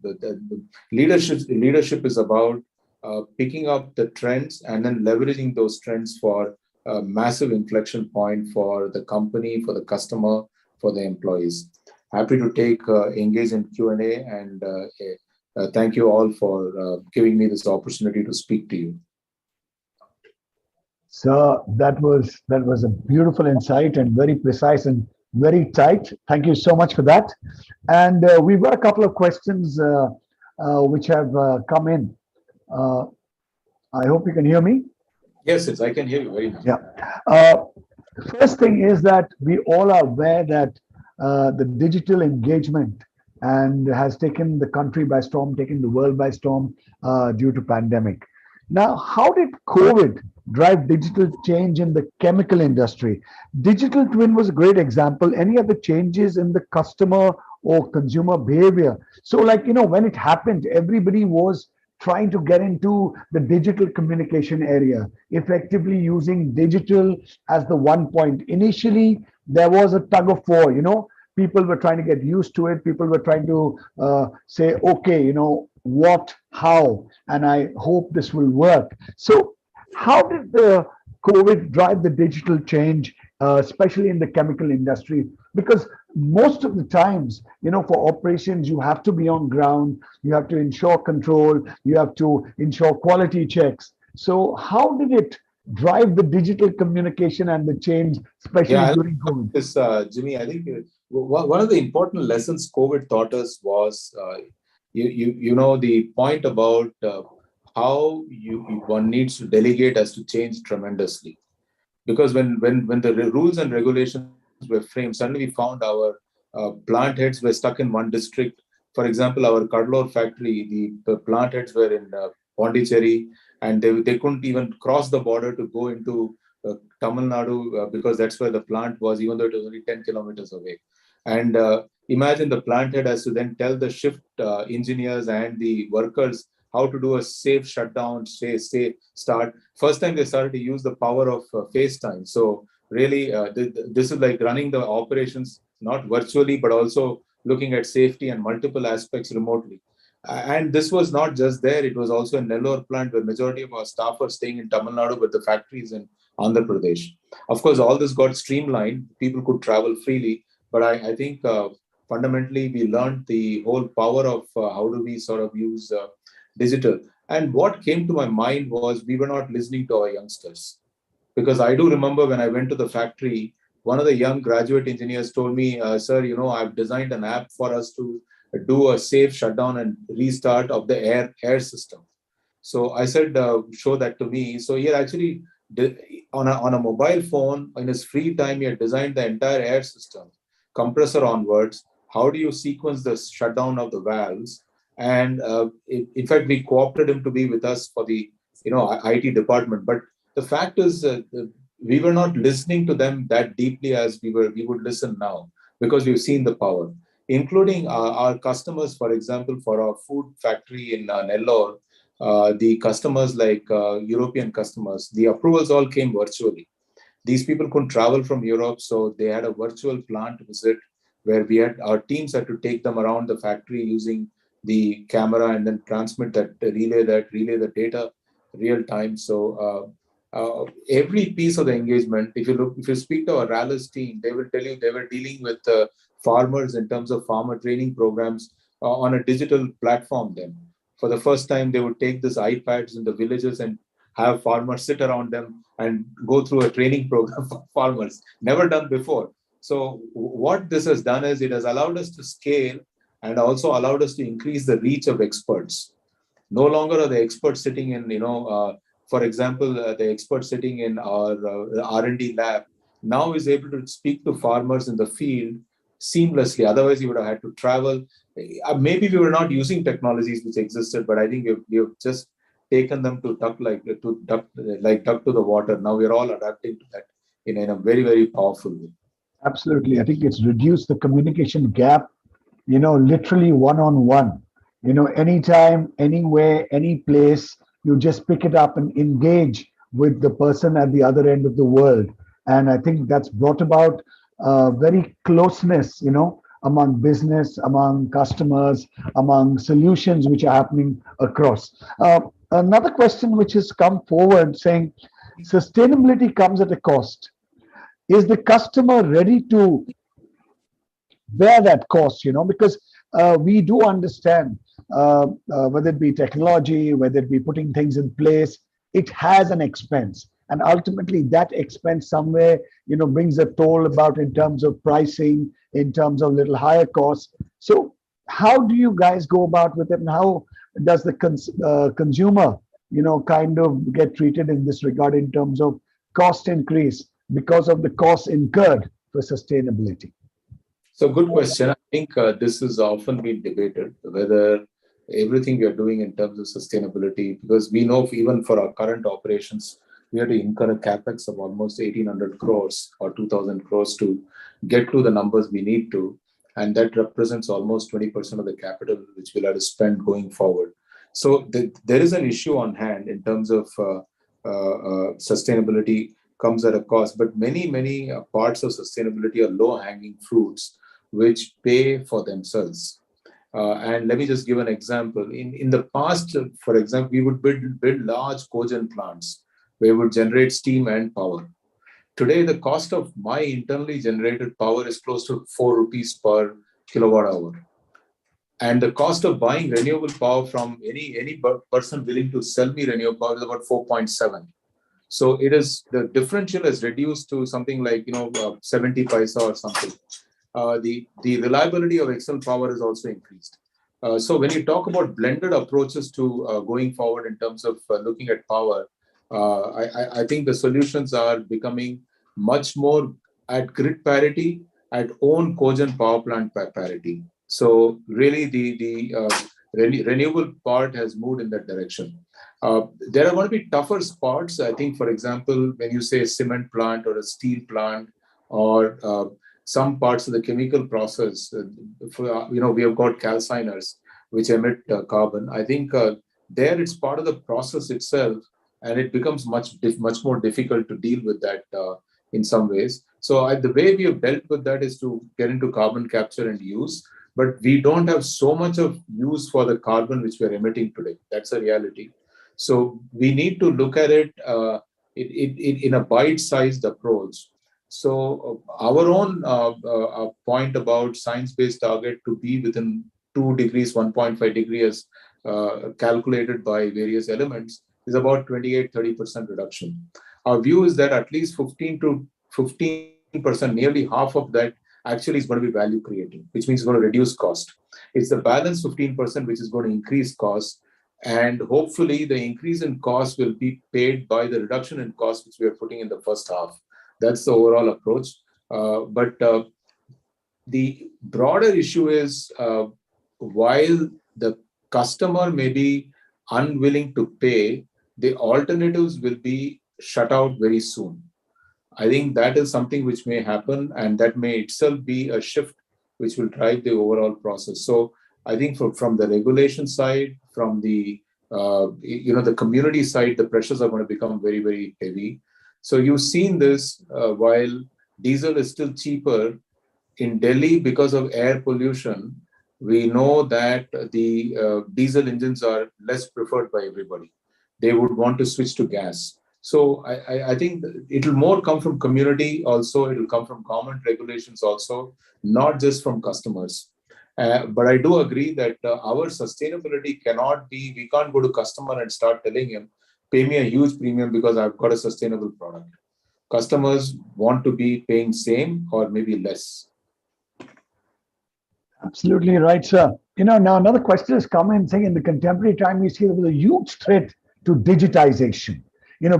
leadership is about picking up the trends and then leveraging those trends for a massive inflection point for the company, for the customer, for the employees. Happy to engage in Q&A, and thank you all for giving me this opportunity to speak to you.
So that was a beautiful insight, and very precise and very tight. Thank you so much for that. And we've got a couple of questions which have come in. I hope you can hear me.
Yes, I can hear you very much.
Yeah. First thing is that we all are aware that the digital engagement and has taken the country by storm, taken the world by storm due to pandemic. Now, how did COVID drive digital change in the chemical industry? Digital twin was a great example. Any other changes in the customer or consumer behavior? So when it happened, everybody was trying to get into the digital communication area, effectively using digital as the one point. Initially, there was a tug of war, people were trying to get used to it. People were trying to say, okay, what, how, and I hope this will work. So how did the COVID drive the digital change, especially in the chemical industry? Because most of the times, for operations, you have to be on ground, you have to ensure control, you have to ensure quality checks. So how did it drive the digital communication and the change, especially during COVID?
This, Jimmy, I think one of the important lessons COVID taught us was, the point about how one needs to delegate has to change tremendously. Because when the rules and regulations were framed, suddenly we found our plant heads were stuck in one district. For example, our Cuddalore factory, the plant heads were in Pondicherry, and they couldn't even cross the border to go into Tamil Nadu because that's where the plant was, even though it was only 10 kilometers away. And imagine the plant head has to then tell the shift engineers and the workers how to do a safe shutdown, start. First time they started to use the power of FaceTime. So really, this is like running the operations not virtually, but also looking at safety and multiple aspects remotely. And this was not just there; it was also in Nellore plant, where majority of our staff are staying in Tamil Nadu, but the factories in Andhra Pradesh. Of course, all this got streamlined. People could travel freely, but I think fundamentally we learned the whole power of how do we sort of use digital. And what came to my mind was we were not listening to our youngsters, because I do remember when I went to the factory, one of the young graduate engineers told me, "Sir, I've designed an app for us to do a safe shutdown and restart of the air system." So I said, "Show that to me." So he had actually on a mobile phone in his free time, he had designed the entire air system, compressor onwards. How do you sequence the shutdown of the valves? And in fact, we co-opted him to be with us for the IT department. But the fact is, we were not listening to them that deeply as we would listen now, because we've seen the power, including our customers. For example, for our food factory in Nellore, the customers like European customers, the approvals all came virtually. These people couldn't travel from Europe, so they had a virtual plant visit where our teams had to take them around the factory using the camera and then transmit relay the data real time. So every piece of the engagement, if you speak to our rallies team, they will tell you they were dealing with farmers in terms of farmer training programs on a digital platform. Then for the first time, they would take these iPads in the villages and have farmers sit around them and go through a training program for farmers, never done before. So what this has done is it has allowed us to scale and also allowed us to increase the reach of experts. No longer are the experts sitting in, for example, the expert sitting in our R&D lab now is able to speak to farmers in the field seamlessly. Otherwise, you would have had to travel. Maybe we were not using technologies which existed, but I think we have just taken them to duck to the water. Now we're all adapting to that in a very, very powerful way.
Absolutely. I think it's reduced the communication gap, literally one on one. Anytime, anywhere, any place, you just pick it up and engage with the person at the other end of the world. And I think that's brought about very closeness, among business, among customers, among solutions which are happening across. Another question which has come forward saying sustainability comes at a cost. Is the customer ready to bear that cost? Because we do understand whether it be technology, whether it be putting things in place, it has an expense. And ultimately, that expense somewhere, brings a toll about in terms of pricing, in terms of little higher costs. So, how do you guys go about with it, and how does the consumer, kind of get treated in this regard in terms of cost increase because of the costs incurred for sustainability?
So, good question. I think this has often been debated whether everything we are doing in terms of sustainability, because we know even for our current operations, we have to incur a capex of almost 1,800 crores or 2,000 crores to get to the numbers we need to. And that represents almost 20% of the capital which we'll have to spend going forward. So there is an issue on hand in terms of sustainability comes at a cost, but many parts of sustainability are low-hanging fruits which pay for themselves. And let me just give an example. In the past, for example, we would build large cogen plants where we would generate steam and power. Today, the cost of my internally generated power is close to 4 rupees per kilowatt hour. And the cost of buying renewable power from any person willing to sell me renewable power is about 4.7. So the differential is reduced to something like 70 paisa or something. The reliability of external power is also increased. So when you talk about blended approaches to going forward in terms of looking at power, I think the solutions are becoming much more at grid parity, at own cogen power plant parity. So really the renewable part has moved in that direction. There are going to be tougher spots. I think, for example, when you say a cement plant or a steel plant or some parts of the chemical process, we have got calciners which emit carbon. I think there it's part of the process itself, and it becomes much more difficult to deal with that in some ways. So the way we have dealt with that is to get into carbon capture and use, but we don't have so much of use for the carbon which we are emitting today. That's a reality. So we need to look at it in a bite-sized approach. So our own point about science-based target to be within 2 degrees, 1.5 degrees calculated by various elements is about 28-30% reduction. Our view is that at least 15%, nearly half of that actually is going to be value creating, which means it's going to reduce cost. It's the balance 15% which is going to increase cost. And hopefully the increase in cost will be paid by the reduction in cost which we are putting in the first half. That's the overall approach. But the broader issue is while the customer may be unwilling to pay, the alternatives will be shut out very soon. I think that is something which may happen, and that may itself be a shift which will drive the overall process. So I think from the regulation side, from the the community side, the pressures are going to become very, very heavy. So you've seen this while diesel is still cheaper in Delhi because of air pollution. We know that the diesel engines are less preferred by everybody. They would want to switch to gas. So I think it will more come from community also. It will come from government regulations also, not just from customers. But I do agree that our sustainability cannot be, we can't go to customer and start telling him, pay me a huge premium because I've got a sustainable product. Customers want to be paying same or maybe less.
Absolutely right, sir. Now another question has come in saying in the contemporary time, we see there was a huge threat to digitization.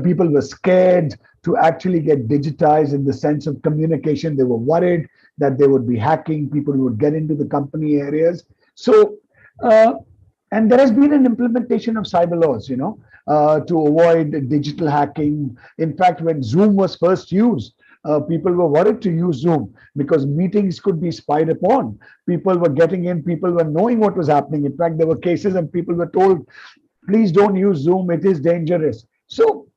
People were scared to actually get digitized in the sense of communication. They were worried that they would be hacking, people would get into the company areas. So, and there has been an implementation of cyber laws, to avoid digital hacking. In fact, when Zoom was first used, people were worried to use Zoom because meetings could be spied upon. People were getting in, people were knowing what was happening. In fact, there were cases and people were told, please don't use Zoom, it is dangerous. So,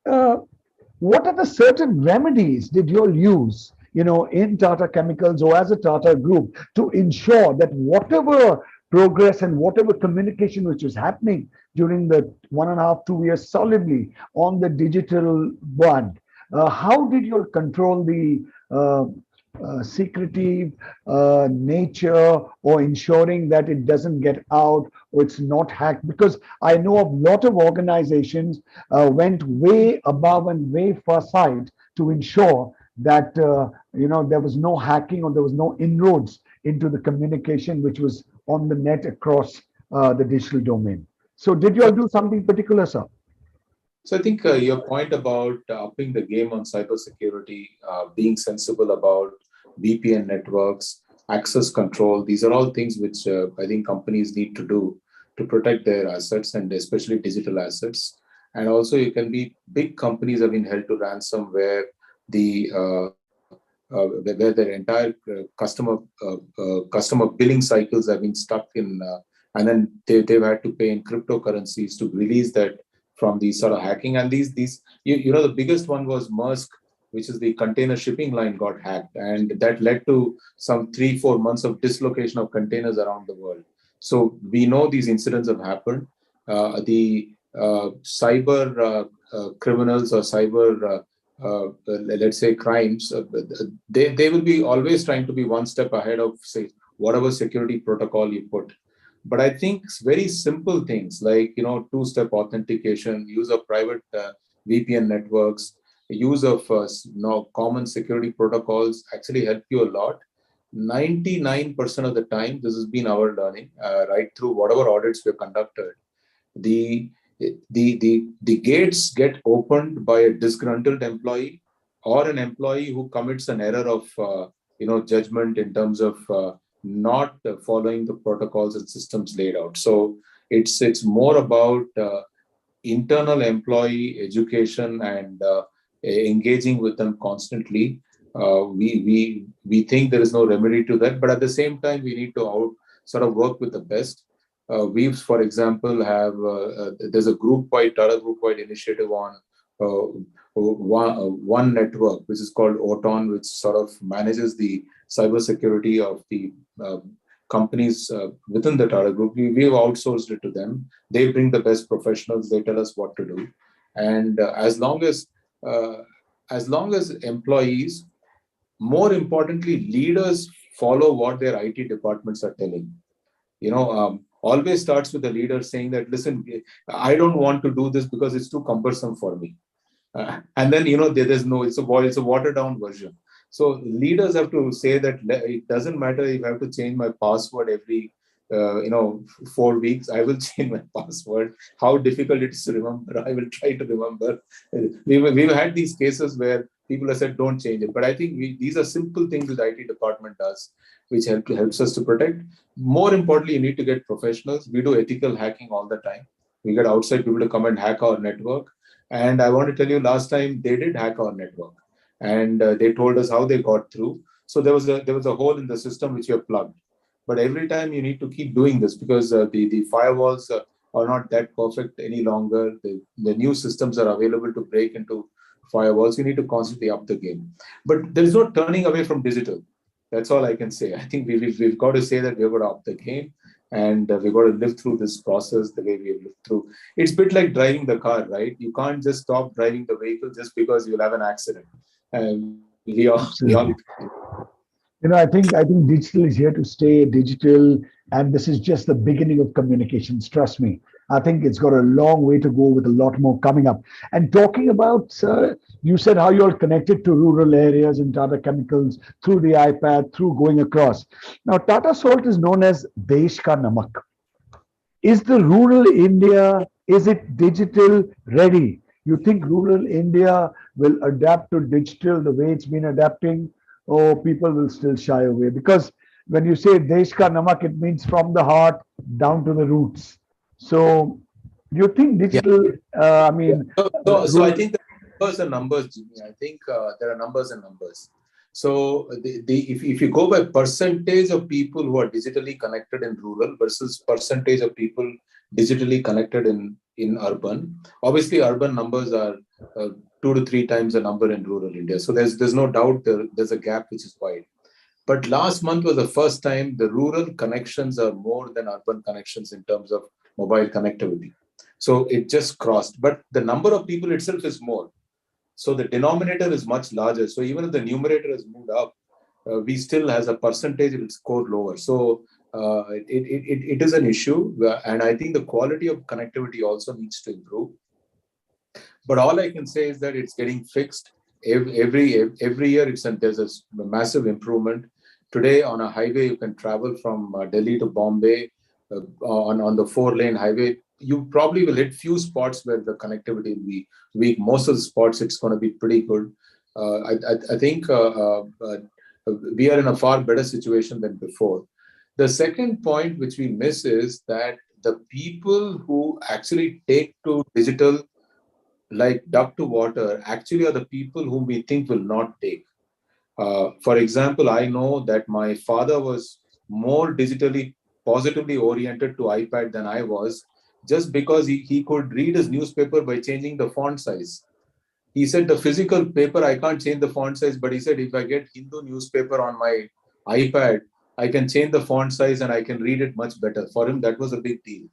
what are the certain remedies did you all use, in Tata Chemicals or as a Tata Group to ensure that whatever progress and whatever communication which was happening during the 1.5, 2 years solidly on the digital one, how did you control the secretive nature or ensuring that it doesn't get out or it's not hacked? Because I know a lot of organizations went way above and way far side to ensure that there was no hacking or there was no inroads into the communication which was on the net across the digital domain. So did you all do something particular, sir?
So I think your point about upping the game on cybersecurity, being sensible about VPN networks, access control, these are all things which I think companies need to do to protect their assets and especially digital assets. And also you can be, big companies have been held to ransom where where their entire customer billing cycles have been stuck in, and then they've had to pay in cryptocurrencies to release that from these sort of hacking. And these the biggest one was Maersk, which is the container shipping line got hacked, and that led to some 3-4 months of dislocation of containers around the world. So we know these incidents have happened. The cyber criminals or cyber let's say crimes, they will be always trying to be one step ahead of, say, whatever security protocol you put. But I think very simple things like, two-step authentication, use of private VPN networks, use of common security protocols actually help you a lot. 99% of the time, this has been our learning, right through whatever audits we have conducted. The gates get opened by a disgruntled employee or an employee who commits an error of judgment in terms of not following the protocols and systems laid out. So it's more about internal employee education and engaging with them constantly. We think there is no remedy to that, but at the same time, we need to sort of work with the best. We, for example, have there's a Tata group-wide initiative on one network, which is called OTON, which sort of manages the cybersecurity of the companies within the Tata group. We've outsourced it to them. They bring the best professionals. They tell us what to do, and uh, as long as employees, more importantly, leaders follow what their IT departments are telling. Always starts with the leader saying that, listen, I don't want to do this because it's too cumbersome for me. And then, there's no, it's a watered down version. So leaders have to say that it doesn't matter if I have to change my password every, 4 weeks, I will change my password. How difficult it is to remember, I will try to remember. We've had these cases where people have said, don't change it. But I think these are simple things that IT department does, which helps us to protect. More importantly, you need to get professionals. We do ethical hacking all the time. We get outside people to come and hack our network. And I want to tell you, last time they did hack our network, and they told us how they got through. So there was a hole in the system which we have plugged. But every time you need to keep doing this because the firewalls are not that perfect any longer. The new systems are available to break into firewalls. You need to constantly up the game. But there is no turning away from digital. That's all I can say. I think we've got to say that we've got to up the game, and we've got to live through this process the way we've lived through. It's a bit like driving the car, right? You can't just stop driving the vehicle just because you'll have an accident. And we all
I think digital is here to stay. Digital, and this is just the beginning of communications. Trust me. I think it's got a long way to go with a lot more coming up. And talking about, you said how you're connected to rural areas in Tata Chemicals through the iPad, through going across. Now, Tata Salt is known as Desh Ka Namak. Is the rural India, is it digital ready? You think rural India will adapt to digital the way it's been adapting, or people will still shy away? Because when you say Desh Ka Namak, it means from the heart down to the roots. So, do you think
Yeah.
digital,
So I think the numbers, Jimmy. I think there are numbers and numbers. So if you go by percentage of people who are digitally connected in rural versus percentage of people digitally connected in urban, obviously urban numbers are 2 to 3 times the number in rural India. So there's no doubt there's a gap which is wide. But last month was the first time the rural connections are more than urban connections in terms of mobile connectivity. So it just crossed. But the number of people itself is more. So the denominator is much larger. So even if the numerator has moved up, we still has a percentage it will score lower. So it is an issue. And I think the quality of connectivity also needs to improve. But all I can say is that it's getting fixed. Every year, there's a massive improvement. Today, on a highway, you can travel from Delhi to Bombay on the 4-lane highway. You probably will hit few spots where the connectivity will be weak. Most of the spots, it's going to be pretty good. I think we are in a far better situation than before. The second point which we miss is that the people who actually take to digital like duck to water actually are the people whom we think will not take. For example, I know that my father was more digitally positively oriented to iPad than I was, just because he could read his newspaper by changing the font size. He said the physical paper, I can't change the font size, but he said if I get Hindu newspaper on my iPad, I can change the font size and I can read it much better. For him, that was a big deal.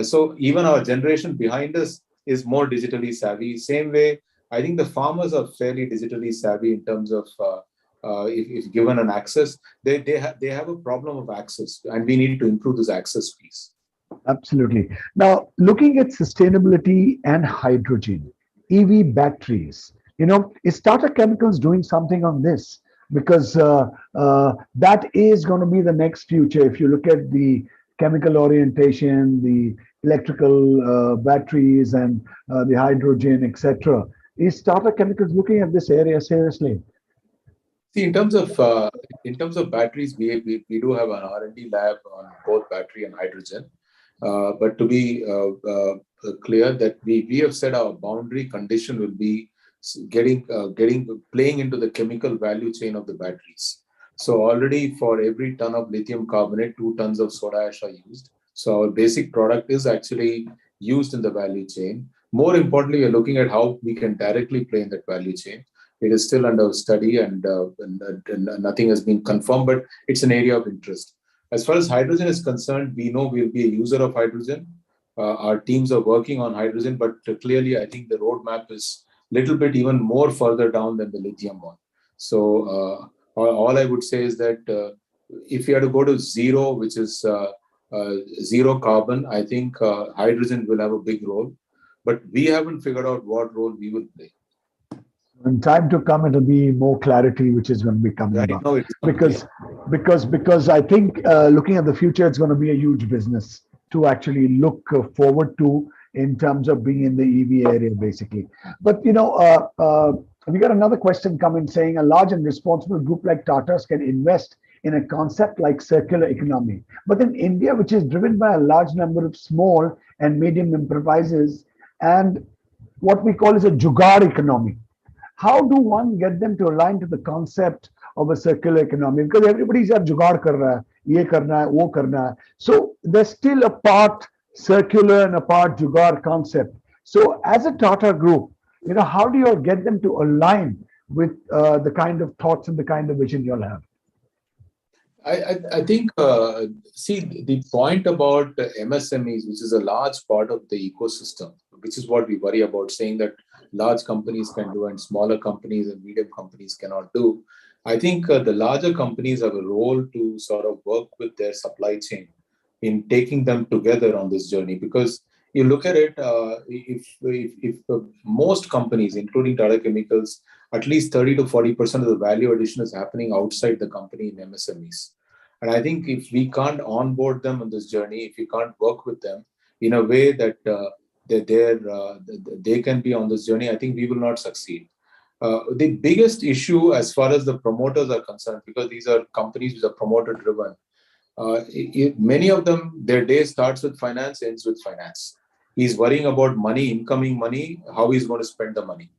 So even our generation behind us is more digitally savvy. Same way, I think the farmers are fairly digitally savvy in terms of if given an access, they have a problem of access, and we need to improve this access piece.
Absolutely. Now, looking at sustainability and hydrogen, EV batteries, is Tata Chemicals doing something on this? Because that is going to be the next future. If you look at the chemical orientation, the electrical batteries, and the hydrogen, etc., is Tata Chemicals looking at this area seriously?
See, in terms of batteries, we do have an R&D lab on both battery and hydrogen. But to be clear, that we have said our boundary condition will be playing into the chemical value chain of the batteries. So already for every ton of lithium carbonate, 2 tons of soda ash are used. So our basic product is actually used in the value chain. More importantly, we're looking at how we can directly play in that value chain. It is still under study and nothing has been confirmed, but it's an area of interest. As far as hydrogen is concerned, we know we'll be a user of hydrogen. Our teams are working on hydrogen, but clearly, I think the roadmap is a little bit even more further down than the lithium one. So all I would say is that if you have to go to zero, which is zero carbon, I think hydrogen will have a big role. But we haven't figured out what role we will play.
In time to come, it'll be more clarity, which is going to be coming
Right
up.
now, it's
Because I think looking at the future, it's going to be a huge business to actually look forward to in terms of being in the EV area, basically. But we got another question coming saying a large and responsible group like Tata's can invest in a concept like circular economy. But in India, which is driven by a large number of small and medium enterprises and what we call is a jugaad economy, how do one get them to align to the concept of a circular economy? Because everybody's a jugaad kar raha hai, ye karna hai, wo karna hai. So there's still a part circular and a part jugaad concept. So as a Tata group, how do you all get them to align with the kind of thoughts and the kind of vision you'll have?
I think, see, the point about MSMEs, which is a large part of the ecosystem, which is what we worry about, saying that large companies can do and smaller companies and medium companies cannot do. I think the larger companies have a role to sort of work with their supply chain in taking them together on this journey. Because you look at it, if most companies, including Tata Chemicals, at least 30 to 40% of the value addition is happening outside the company in MSMEs. And I think if we can't onboard them on this journey, if we can't work with them in a way that they can be on this journey, I think we will not succeed. The biggest issue as far as the promoters are concerned, because these are companies which are promoter driven, many of them, their day starts with finance, ends with finance. He's worrying about money, incoming money, how he's going to spend the money.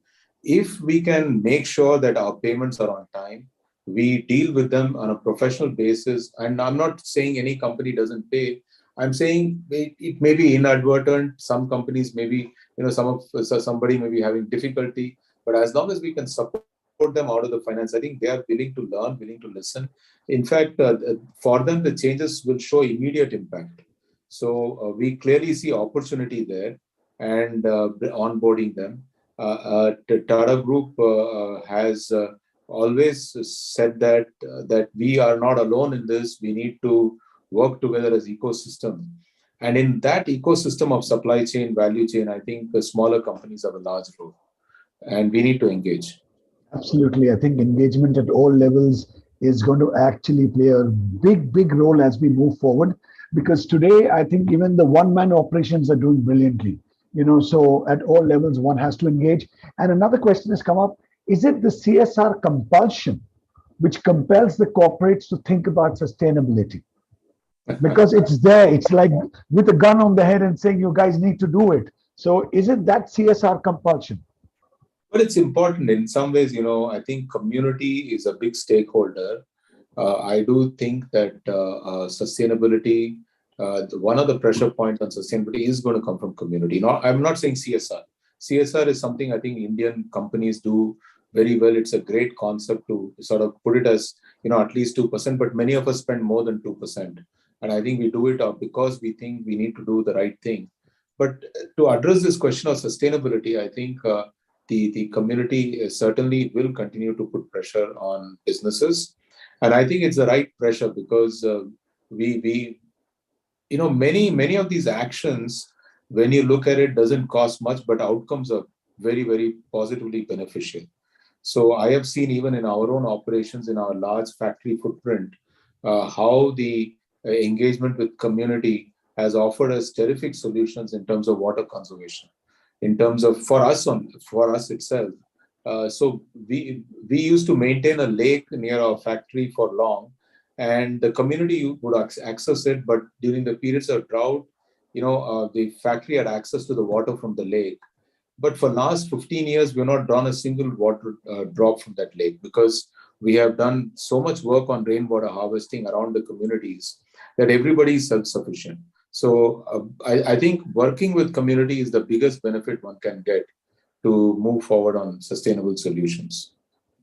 If we can make sure that our payments are on time, we deal with them on a professional basis. And I'm not saying any company doesn't pay. I'm saying it may be inadvertent. Some companies maybe, somebody may be having difficulty. But as long as we can support them out of the finance, I think they are willing to learn, willing to listen. In fact, for them, the changes will show immediate impact. So we clearly see opportunity there and onboarding them. The Tata Group has always said that we are not alone in this. We need to work together as ecosystem. And in that ecosystem of supply chain, value chain, I think the smaller companies have a large role. And we need to engage.
Absolutely. I think engagement at all levels is going to actually play a big role as we move forward. Because today, I think even the one-man operations are doing brilliantly. So at all levels, one has to engage. And another question has come up. Is it the CSR compulsion which compels the corporates to think about sustainability? Because it's there. It's like with a gun on the head and saying, you guys need to do it. So is it that CSR compulsion?
But it's important in some ways, I think community is a big stakeholder. I do think that sustainability, one of the pressure points on sustainability is going to come from community. I'm not saying CSR. CSR is something I think Indian companies do very well. It's a great concept to sort of put it as, at least 2%, but many of us spend more than 2%. And I think we do it because we think we need to do the right thing. But to address this question of sustainability, I think the community certainly will continue to put pressure on businesses. And I think it's the right pressure because many of these actions, when you look at it, doesn't cost much, but outcomes are very, very positively beneficial. So I have seen even in our own operations, in our large factory footprint, how the engagement with community has offered us terrific solutions in terms of water conservation, in terms of for us itself. So we used to maintain a lake near our factory for long, and the community would access it. But during the periods of drought, the factory had access to the water from the lake. But for last 15 years, we've not drawn a single water drop from that lake because we have done so much work on rainwater harvesting around the communities that everybody is self-sufficient. So I think working with community is the biggest benefit one can get to move forward on sustainable solutions.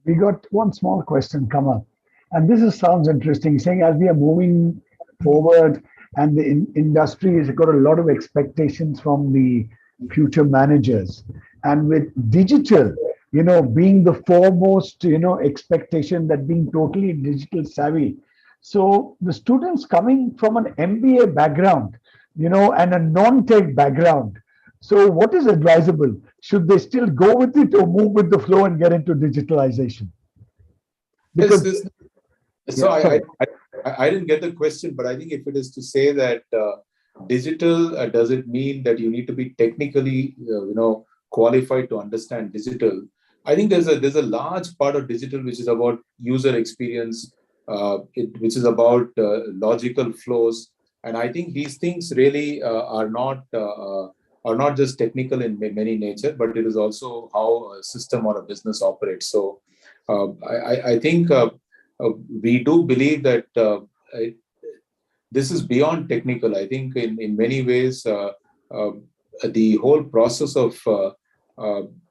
We got one small question come up, and sounds interesting. Saying as we are moving forward, and the industry has got a lot of expectations from the future managers, and with digital, being the foremost, expectation that being totally digital savvy. So the students coming from an MBA background, and a non-tech background. So what is advisable? Should they still go with it or move with the flow and get into digitalization? Because
so I didn't get the question, but I think if it is to say that digital, does it mean that you need to be technically, qualified to understand digital? I think there's a large part of digital which is about user experience, which is about logical flows, and I think these things really are not just technical in many nature, but it is also how a system or a business operates. So I think we do believe that this is beyond technical. I think in many ways, the whole process of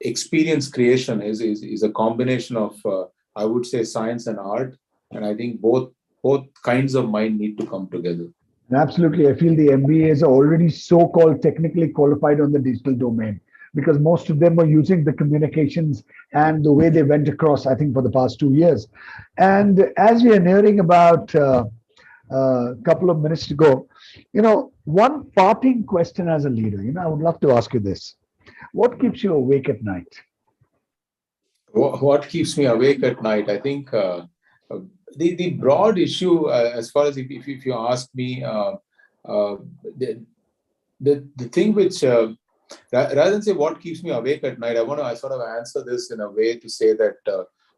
experience creation is a combination of, I would say, science and art. And I think both kinds of mind need to come together.
Absolutely. I feel the MBAs are already so-called technically qualified on the digital domain because most of them are using the communications and the way they went across, I think, for the past 2 years. And as we are nearing about a couple of minutes to go, one parting question as a leader, I would love to ask you this. What keeps you awake at night?
What keeps me awake at night? I think the broad issue, as far as if you ask me, the thing which, rather than say what keeps me awake at night, I want to sort of answer this in a way to say that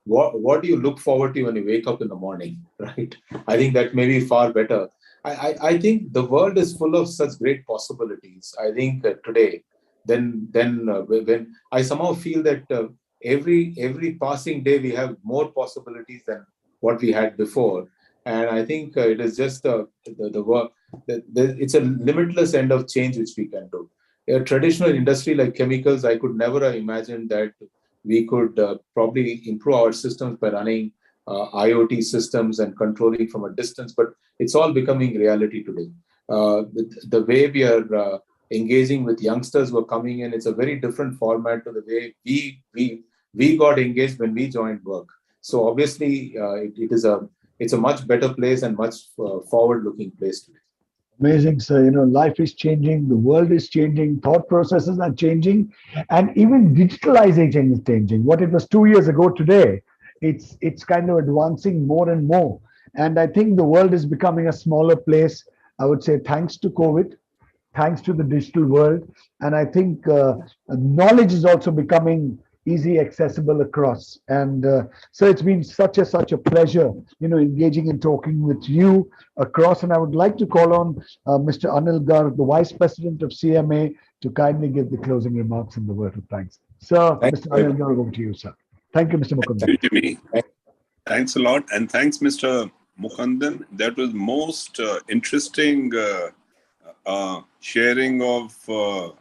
what do you look forward to when you wake up in the morning, right? I think that may be far better. I think the world is full of such great possibilities. I think today, then when I somehow feel that every passing day we have more possibilities than what we had before, and I think it is just the work. It's a limitless end of change which we can do. A traditional industry like chemicals, I could never have imagined that we could probably improve our systems by running IoT systems and controlling from a distance, but it's all becoming reality today. The way we are engaging with youngsters who are coming in, it's a very different format to the way we got engaged when we joined work. So obviously, it's a much better place and much forward-looking place today.
Amazing, sir. Life is changing, the world is changing, thought processes are changing, and even digitalization is changing. What it was 2 years ago today, it's kind of advancing more and more. And I think the world is becoming a smaller place, I would say, thanks to COVID, thanks to the digital world. And I think knowledge is also becoming easy accessible across. And so it's been such a pleasure, engaging and talking with you across. And I would like to call on Mr. Anil Garg, the Vice President of CMA, to kindly give the closing remarks and the word of thanks. So, Mr. Anil Garg, over to you, sir. Thank you, Mr. Mukundan.
Thank you, Jimmy. Thanks a lot. And thanks, Mr. Mukundan. That was most interesting sharing of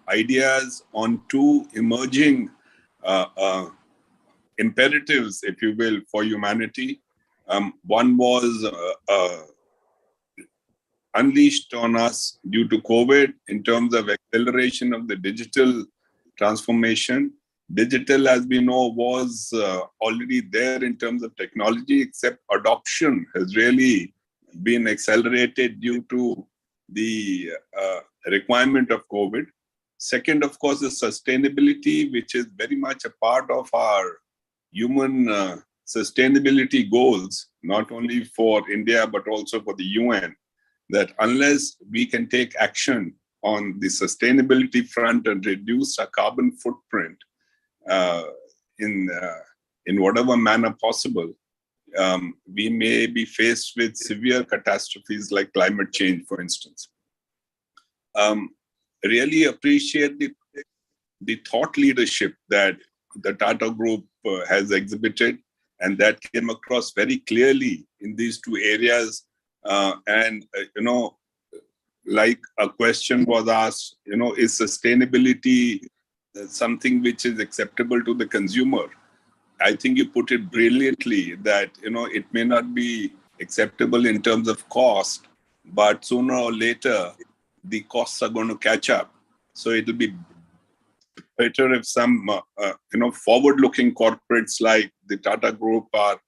ideas on two emerging imperatives, if you will, for humanity. One was unleashed on us due to COVID in terms of acceleration of the digital transformation. Digital, as we know, was already there in terms of technology, except adoption has really been accelerated due to the requirement of COVID. Second, of course, is sustainability, which is very much a part of our human sustainability goals, not only for India, but also for the UN, that unless we can take action on the sustainability front and reduce our carbon footprint in whatever manner possible, we may be faced with severe catastrophes like climate change, for instance. really appreciate the thought leadership that the Tata Group has exhibited, and that came across very clearly in these two areas. Like a question was asked, is sustainability something which is acceptable to the consumer? I think you put it brilliantly that, it may not be acceptable in terms of cost, but sooner or later, the costs are going to catch up. So it'll be better if some, forward-looking corporates like the Tata Group are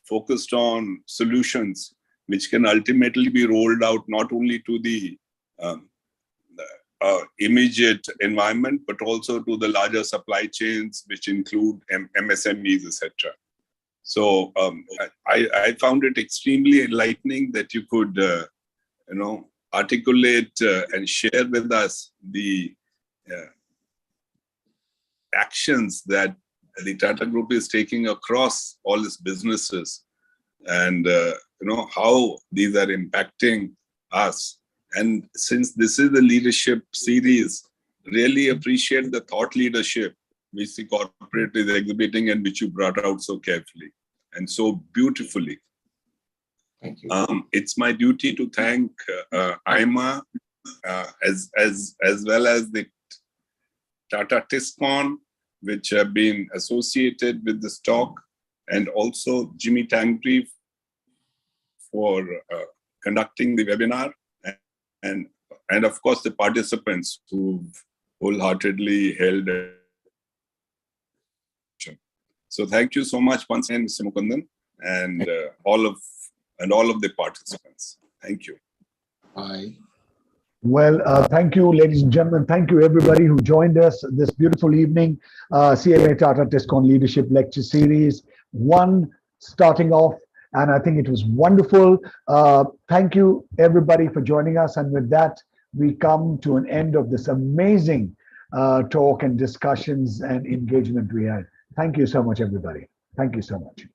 focused on solutions which can ultimately be rolled out not only to the immediate environment, but also to the larger supply chains, which include MSMEs, etc. So I found it extremely enlightening that you could, articulate and share with us the actions that the Tata Group is taking across all its businesses, and how these are impacting us. And since this is the leadership series, really appreciate the thought leadership which the corporate is exhibiting and which you brought out so carefully and so beautifully.
Thank you.
It's my duty to thank IMA as well as the Tata TISCON, which have been associated with this talk, and also Jimmy Tangri for conducting the webinar, and of course the participants who wholeheartedly held it. So thank you so much once again, Mr. Mukundan, and all of the participants. Thank you.
Bye.
Well, thank you, ladies and gentlemen. Thank you, everybody who joined us this beautiful evening. CMA Tata TISCON Leadership Lecture Series 1 starting off, and I think it was wonderful. Thank you, everybody, for joining us. And with that, we come to an end of this amazing talk and discussions and engagement we had. Thank you so much, everybody. Thank you so much.